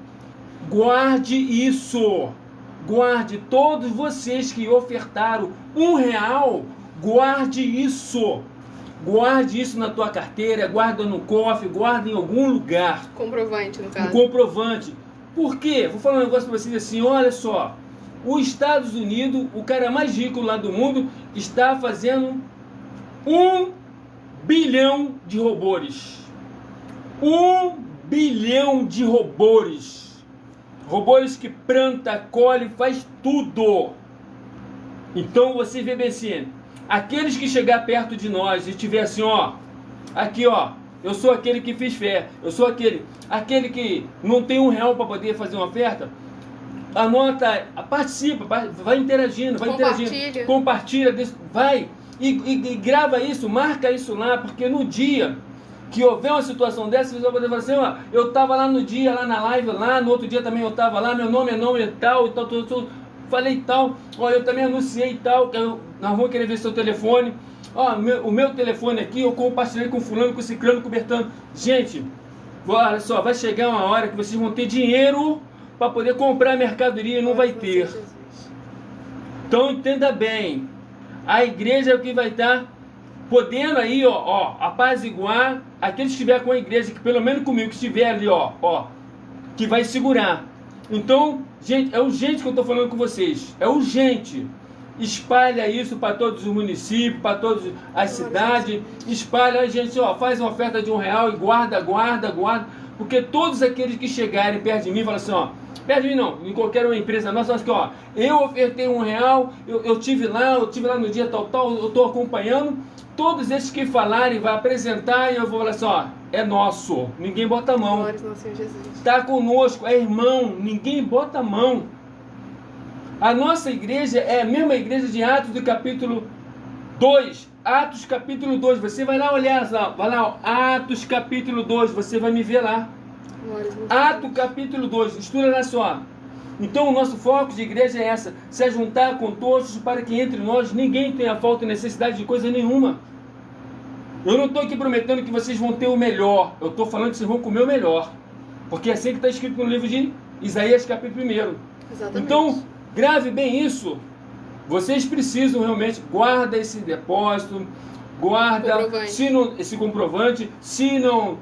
guarde todos vocês que ofertaram R$1, guarde isso. Guarde isso na tua carteira, guarda no cofre, guarda em algum lugar. Comprovante, no caso. Um comprovante. Por quê? Vou falar um negócio para vocês assim, olha só. Os Estados Unidos, o cara mais rico lá do mundo, está fazendo 1 bilhão de robôs. 1 bilhão de robôs. Robôs que planta, colhe, faz tudo. Então você vê bem assim, aqueles que chegar perto de nós e tiver assim, ó, aqui ó, eu sou aquele que fiz fé, eu sou aquele que não tem R$1 para poder fazer uma oferta, anota, participa, vai interagindo, compartilha, vai e grava isso, marca isso lá, porque no dia que houver uma situação dessa, você vai poder falar assim, ó, eu estava lá no dia, lá na live, lá no outro dia também eu estava lá, meu nome é tal, falei tal, ó, eu também anunciei tal, nós vamos querer ver seu telefone, ó, o meu telefone aqui, eu compartilhei com fulano, com ciclano, com Bertano. Gente, olha só, vai chegar uma hora que vocês vão ter dinheiro para poder comprar mercadoria e não vai ter. Então entenda bem, a igreja é o que vai estar podendo aí, ó, apaziguar aquele que estiver com a igreja, que pelo menos comigo, que estiver ali, ó, que vai segurar. Então, gente, é urgente que eu estou falando com vocês. É urgente. Espalha isso para todos os municípios, para todas as cidades. Espalha, gente, ó, faz uma oferta de R$1 e guarda. Porque todos aqueles que chegarem perto de mim, falam assim, ó, perto de mim não, em qualquer uma empresa nossa, acho que, ó, eu ofertei R$1, eu tive lá no dia tal, eu estou acompanhando. Todos esses que falarem, vai apresentar e eu vou falar assim, ó, é nosso, ninguém bota a mão. Está conosco, é irmão, ninguém bota a mão. A nossa igreja é a mesma igreja de Atos do capítulo 2. Atos capítulo 2, você vai lá olhar, vai lá, Atos capítulo 2, você vai me ver lá. Atos capítulo 2, estuda lá só. Então o nosso foco de igreja é essa, se juntar com todos para que entre nós ninguém tenha falta e necessidade de coisa nenhuma. Eu não estou aqui prometendo que vocês vão ter o melhor, eu estou falando que vocês vão comer o melhor. Porque é assim que está escrito no livro de Isaías capítulo 1. Exatamente. Então, grave bem isso. Vocês precisam realmente, guarda esse depósito, guarda esse comprovante. Se não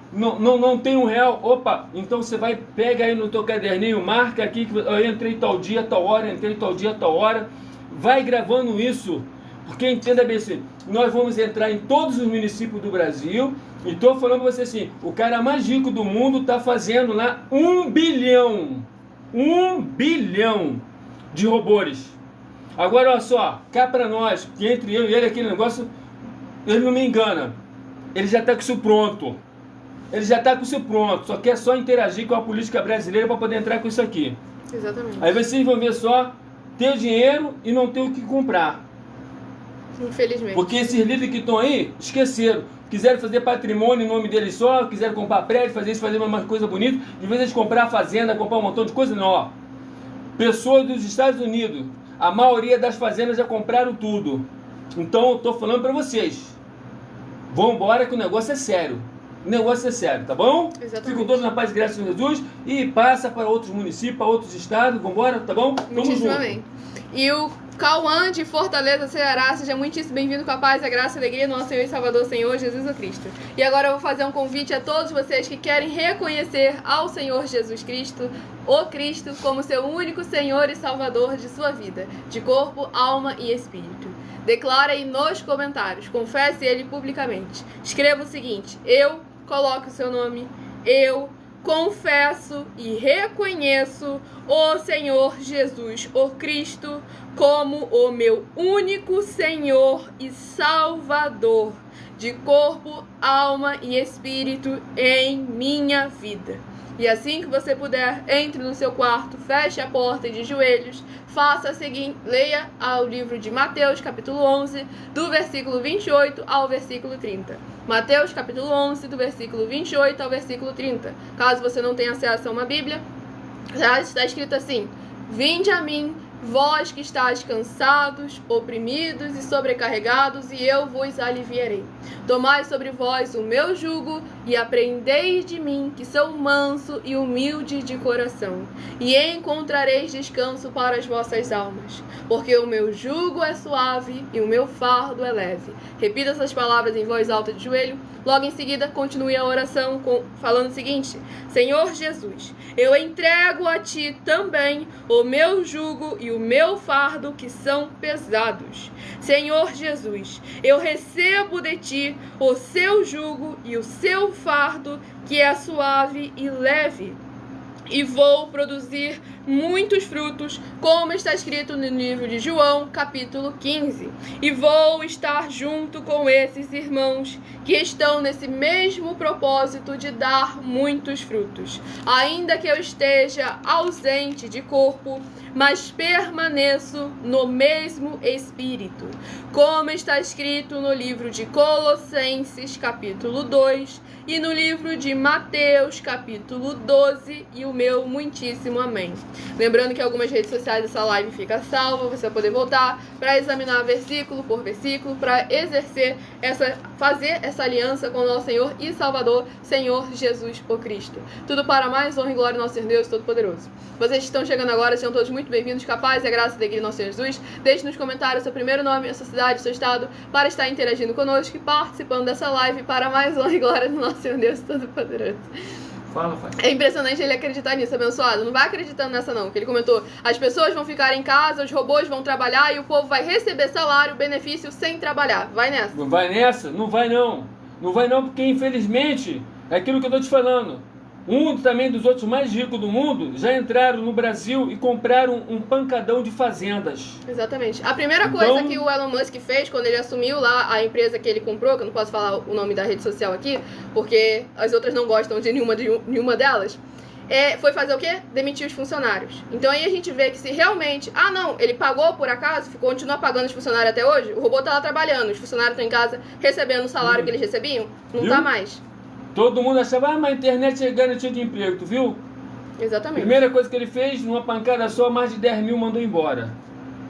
tem R$1, opa, então você vai, pega aí no teu caderninho, marca aqui que eu entrei tal dia, tal hora, vai gravando isso, porque entenda bem assim, nós vamos entrar em todos os municípios do Brasil, e estou falando para você assim, o cara mais rico do mundo está fazendo lá 1 bilhão de robôs. Agora olha só, cá para nós, que entre eu e ele aquele negócio, ele não me engana, ele já está com isso pronto, só quer só interagir com a política brasileira para poder entrar com isso aqui. Exatamente. Aí vocês vão ver só, ter dinheiro e não ter o que comprar. Infelizmente. Porque esses líderes que estão aí, esqueceram. Quiseram fazer patrimônio em nome deles só, quiseram comprar prédio, fazer uma coisa bonita, de vez de comprar fazenda, comprar um montão de coisa, não, ó. Pessoas dos Estados Unidos, a maioria das fazendas já compraram tudo. Então eu estou falando para vocês, vão embora que o negócio é sério. Tá bom? Exatamente. Ficam todos na paz e graça de Jesus e passa para outros municípios, para outros estados, vamos embora, tá bom? Tamo junto. Amém. E o Cauã de Fortaleza, Ceará, seja muitíssimo bem-vindo com a paz, a graça e a alegria do nosso Senhor e Salvador, Senhor Jesus Cristo. E agora eu vou fazer um convite a todos vocês que querem reconhecer ao Senhor Jesus Cristo, o Cristo, como seu único Senhor e Salvador de sua vida, de corpo, alma e espírito. Declara aí nos comentários, confesse ele publicamente. Escreva o seguinte, coloque o seu nome, eu confesso e reconheço o Senhor Jesus, o Cristo, como o meu único Senhor e Salvador, de corpo, alma e espírito em minha vida. E assim que você puder, entre no seu quarto, feche a porta de joelhos, faça a seguinte, leia o livro de Mateus, capítulo 11, do versículo 28 ao versículo 30. Mateus, capítulo 11, do versículo 28 ao versículo 30. Caso você não tenha acesso a uma Bíblia, já está escrito assim: Vinde a mim, vós que estáis cansados, oprimidos e sobrecarregados, e eu vos aliviarei. Tomai sobre vós o meu jugo e aprendei de mim, que sou manso e humilde de coração, e encontrareis descanso para as vossas almas, porque o meu jugo é suave e o meu fardo é leve. Repita essas palavras em voz alta de joelho. Logo em seguida, continue a oração falando o seguinte: Senhor Jesus, eu entrego a Ti também o meu jugo e o meu fardo que são pesados. Senhor Jesus, eu recebo de Ti o seu jugo e o seu fardo que é suave e leve. E vou produzir muitos frutos, como está escrito no livro de João, capítulo 15. E vou estar junto com esses irmãos que estão nesse mesmo propósito de dar muitos frutos. Ainda que eu esteja ausente de corpo, mas permaneço no mesmo Espírito. Como está escrito no livro de Colossenses, capítulo 2, e no livro de Mateus, capítulo 12, e o meu muitíssimo amém. Lembrando que algumas redes sociais dessa live fica salva, você vai poder voltar para examinar versículo por versículo, para fazer essa aliança com o nosso Senhor e Salvador, Senhor Jesus o Cristo. Tudo para mais honra e glória ao nosso Senhor Deus Todo-Poderoso. Vocês que estão chegando agora, sejam todos muito bem-vindos, capazes e a graça da igreja do nosso Senhor Jesus. Deixe nos comentários seu primeiro nome, a sua cidade, seu estado, para estar interagindo conosco e participando dessa live para mais honra e glória do nosso nosso Senhor Deus Todo-Poderoso. Fala, pai. É impressionante ele acreditar nisso, abençoado. Não vai acreditando nessa não, que ele comentou. As pessoas vão ficar em casa, os robôs vão trabalhar e o povo vai receber salário, benefício sem trabalhar. Vai nessa. Não vai nessa? Não vai não. Não vai não, porque infelizmente, é aquilo que eu tô te falando. Um também dos outros mais ricos do mundo já entraram no Brasil e compraram um pancadão de fazendas. Exatamente. A primeira Então- coisa que o Elon Musk fez quando ele assumiu lá a empresa que ele comprou, que eu não posso falar o nome da rede social aqui, porque as outras não gostam de nenhuma delas, foi fazer o quê? Demitir os funcionários. Então aí a gente vê que se realmente... Ah, não, ele pagou por acaso, continua pagando os funcionários até hoje, o robô tá lá trabalhando, os funcionários estão em casa recebendo o salário que eles recebiam, não Viu? tá mais. Todo mundo achava, mas a internet é garantia de emprego, tu viu? Exatamente. Primeira coisa que ele fez, numa pancada só, mais de 10 mil mandou embora.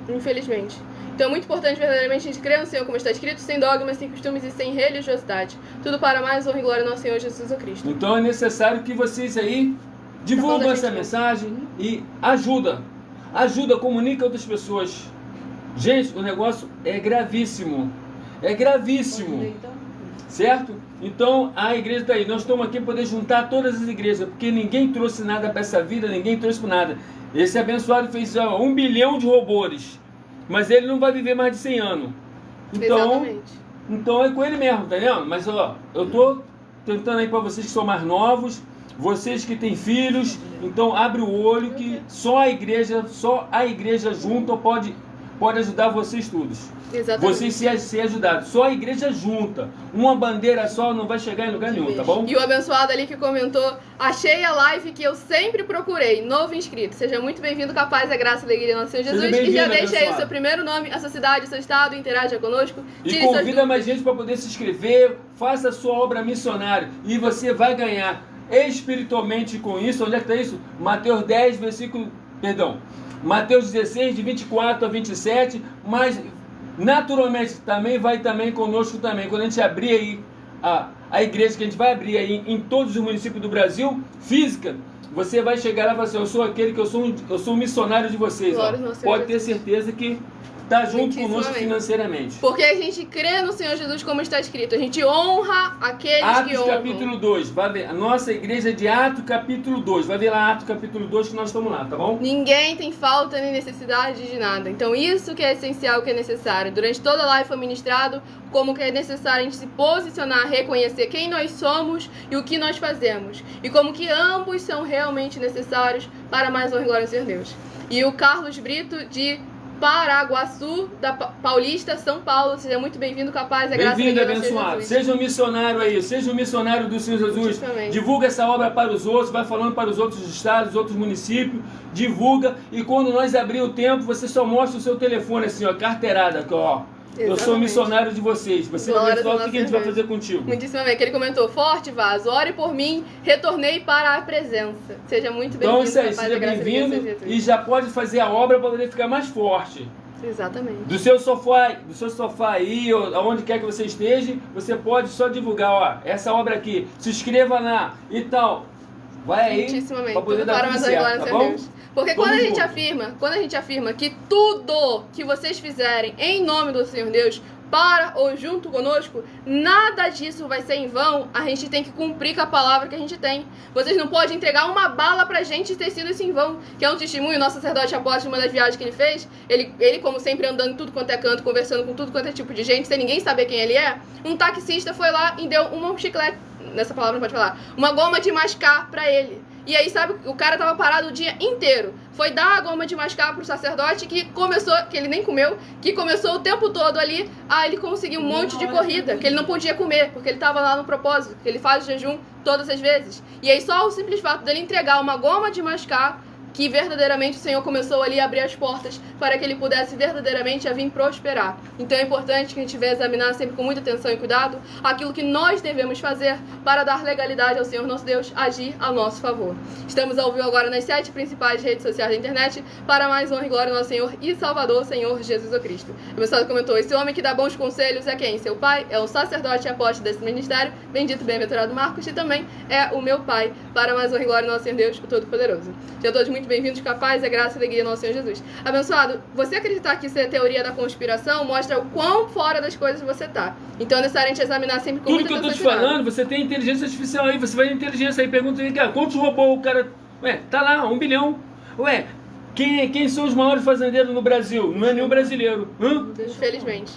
Infelizmente. Então é muito importante verdadeiramente a gente crer no Senhor como está escrito, sem dogmas, sem costumes e sem religiosidade. Tudo para mais honra e glória ao nosso Senhor Jesus Cristo. Então é necessário que vocês aí divulguem falando da essa gente, né? mensagem e ajuda, comunica outras pessoas. Gente, o negócio é gravíssimo, certo? Então a igreja está aí, nós estamos aqui para poder juntar todas as igrejas, porque ninguém trouxe nada para essa vida, ninguém trouxe por nada. Esse abençoado fez 1 bilhão de robôs, mas ele não vai viver mais de 100 anos. Então é com ele mesmo, tá vendo? Mas ó, eu tô tentando aí para vocês que são mais novos, vocês que têm filhos, então abre o olho que só a igreja junta pode ajudar vocês todos. Exatamente. Vocês ser ajudados. Só a igreja junta. Uma bandeira só não vai chegar em lugar nenhum, tá bom? E o abençoado ali que comentou: achei a live que eu sempre procurei, novo inscrito. Seja muito bem-vindo, capaz da graça e alegria do nosso Senhor Jesus. E já deixa aí o seu primeiro nome, a sua cidade, o seu estado, interaja conosco. E convida mais gente para poder se inscrever, faça a sua obra missionária e você vai ganhar espiritualmente com isso. Onde é que está isso? Mateus 10, Mateus 16, de 24 a 27, mas naturalmente também vai conosco também. Quando a gente abrir aí a igreja que a gente vai abrir aí em todos os municípios do Brasil, física, você vai chegar lá e falar assim, eu sou aquele que eu sou um missionário de vocês. Ó. Pode ter certeza que está junto conosco financeiramente. Porque a gente crê no Senhor Jesus como está escrito. A gente honra aqueles que honram. Atos capítulo 2, vai ver. A nossa igreja é de Atos capítulo 2. Vai ver lá Atos capítulo 2 que nós estamos lá, tá bom? Ninguém tem falta nem necessidade de nada. Então isso que é essencial, que é necessário. Durante toda a live foi ministrado como que é necessário a gente se posicionar, reconhecer quem nós somos e o que nós fazemos. E como que ambos são realmente necessários para mais honra e glória ao Senhor Deus. E o Carlos Brito de Paraguaçu, da Paulista, São Paulo. Seja muito bem-vindo, capaz, é graça e bem-vindo, alegria abençoado. Seja um missionário aí, seja um missionário do Senhor Jesus. Justamente. Divulga essa obra para os outros, vai falando para os outros estados, outros municípios, divulga. E quando nós abrir o tempo, você só mostra o seu telefone assim, ó, carteirada, aqui, ó. Eu sou missionário de vocês. Você vai ver só o que a gente vai fazer contigo. Muitíssimo bem. Que ele comentou: forte vaso, ore por mim, retornei para a presença. Seja muito Então, bem-vindo. isso aí, seja bem-vindo e já pode fazer a obra para poder ficar mais forte. Exatamente. Do seu sofá aí, ou aonde quer que você esteja, você pode só divulgar, ó, essa obra aqui, se inscreva lá e tal. Vai aí para poder dar tudo certo, tá bom? Porque quando a gente afirma que tudo que vocês fizerem em nome do Senhor Deus, para ou junto conosco, nada disso vai ser em vão. A gente tem que cumprir com a palavra que a gente tem. Vocês não podem entregar uma bala pra gente e ter sido isso em vão. Que é um testemunho, nosso sacerdote apóstolo, uma das viagens que ele fez, ele como sempre andando em tudo quanto é canto, conversando com tudo quanto é tipo de gente, sem ninguém saber quem ele é, um taxista foi lá e deu um chiclete, nessa palavra não pode falar, uma goma de mascar pra ele. E aí, sabe, o cara tava parado o dia inteiro. Foi dar a goma de mascar pro sacerdote que ele nem comeu, que começou o tempo todo ali, ele conseguiu um monte de corrida, que ele não podia comer, porque ele tava lá no propósito, que ele faz o jejum todas as vezes. E aí só o simples fato dele entregar uma goma de mascar, que verdadeiramente o Senhor começou ali a abrir as portas para que ele pudesse verdadeiramente a vir prosperar. Então é importante que a gente venha examinar sempre com muita atenção e cuidado aquilo que nós devemos fazer para dar legalidade ao Senhor nosso Deus agir a nosso favor. Estamos ao vivo agora nas 7 principais redes sociais da internet para mais honra e glória ao nosso Senhor e Salvador, Senhor Jesus Cristo. O pessoal comentou: esse homem que dá bons conselhos é quem? Seu pai é um sacerdote e apóstolo desse ministério, bendito bem-aventurado Marcos, e também é o meu pai, para mais honra e glória ao nosso Senhor Deus, o Todo-Poderoso. Já todos muito muito bem-vindos com a paz, a graça e a alegria do nosso Senhor Jesus. Abençoado, você acreditar que isso é teoria da conspiração mostra o quão fora das coisas você tá. Então é necessário a gente examinar sempre com Tudo muita que eu tô te atenção e cuidado. falando, você tem inteligência artificial aí, você vai na inteligência aí, pergunta aí, cara, quantos robôs o cara... Ué, tá lá, 1 bilhão. Ué, quem são os maiores fazendeiros no Brasil? Não é nenhum brasileiro. Hã? Infelizmente.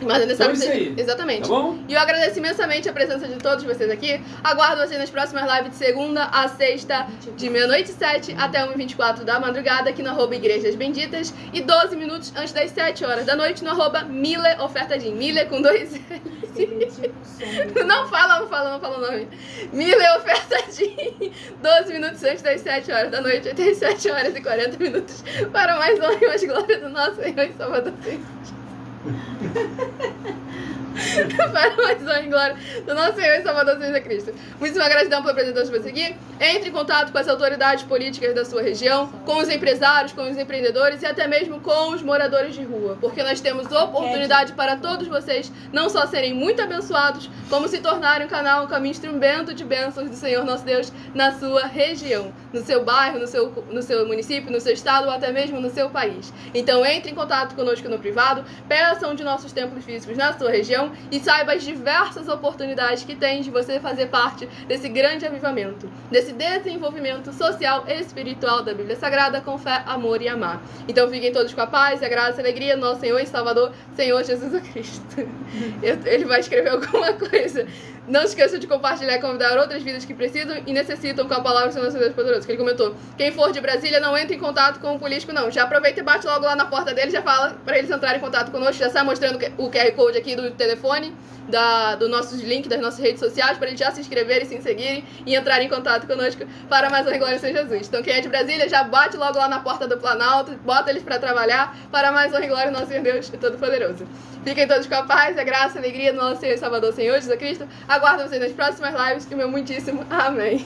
Mas é necessário Então é isso aí. Exatamente. Tá bom? E eu agradeço imensamente a presença de todos vocês aqui. Aguardo vocês nas próximas lives de segunda a sexta, de 00h07 até 1h24 da madrugada, aqui no @Igrejas Benditas. E 12 minutos antes das 7 horas da noite no @Mille Ofertadim. Mille com 2 L's. Não fala o nome. Mille Ofertadim. 12 minutos antes das 7 horas da noite, até as 7 horas e 40 minutos. Para mais honra e mais glória do nosso Senhor e Salvador Jesus. Para mais honra e glória do nosso Senhor e Salvador Jesus Cristo. Muitíssima gratidão pela presença de vocês aqui. Entre em contato com as autoridades políticas da sua região, com os empresários, com os empreendedores e até mesmo com os moradores de rua, porque nós temos oportunidade para todos vocês não só serem muito abençoados, como se tornarem um canal, um caminho, instrumento de bênçãos do Senhor nosso Deus na sua região, no seu bairro, no seu município, no seu estado ou até mesmo no seu país. Então entre em contato conosco no privado, peça um de nossos templos físicos na sua região e saiba as diversas oportunidades que tem de você fazer parte desse grande avivamento, desse desenvolvimento social e espiritual da Bíblia Sagrada com fé, amor e amar. Então fiquem todos com a paz, a graça e a alegria do nosso Senhor e Salvador, Senhor Jesus Cristo. Ele vai escrever alguma coisa. Não esqueça de compartilhar e convidar outras vidas que precisam e necessitam com a palavra do Senhor nosso Deus poderoso. Que ele comentou, quem for de Brasília não entra em contato com o político não. Já aproveita e bate logo lá na porta dele, já fala para eles entrarem em contato conosco, já sai mostrando o QR Code aqui do telefone, do nossos links, das nossas redes sociais, para eles já se inscreverem, se seguirem e entrarem em contato conosco para mais honra e glória do Senhor Jesus. Então quem é de Brasília já bate logo lá na porta do Planalto, bota eles para trabalhar para mais honra e glória do nosso Senhor Deus Todo-Poderoso. Fiquem todos com a paz, a graça, a alegria do nosso Senhor e Salvador Senhor Jesus Cristo. Aguardo vocês nas próximas lives e o meu muitíssimo amém.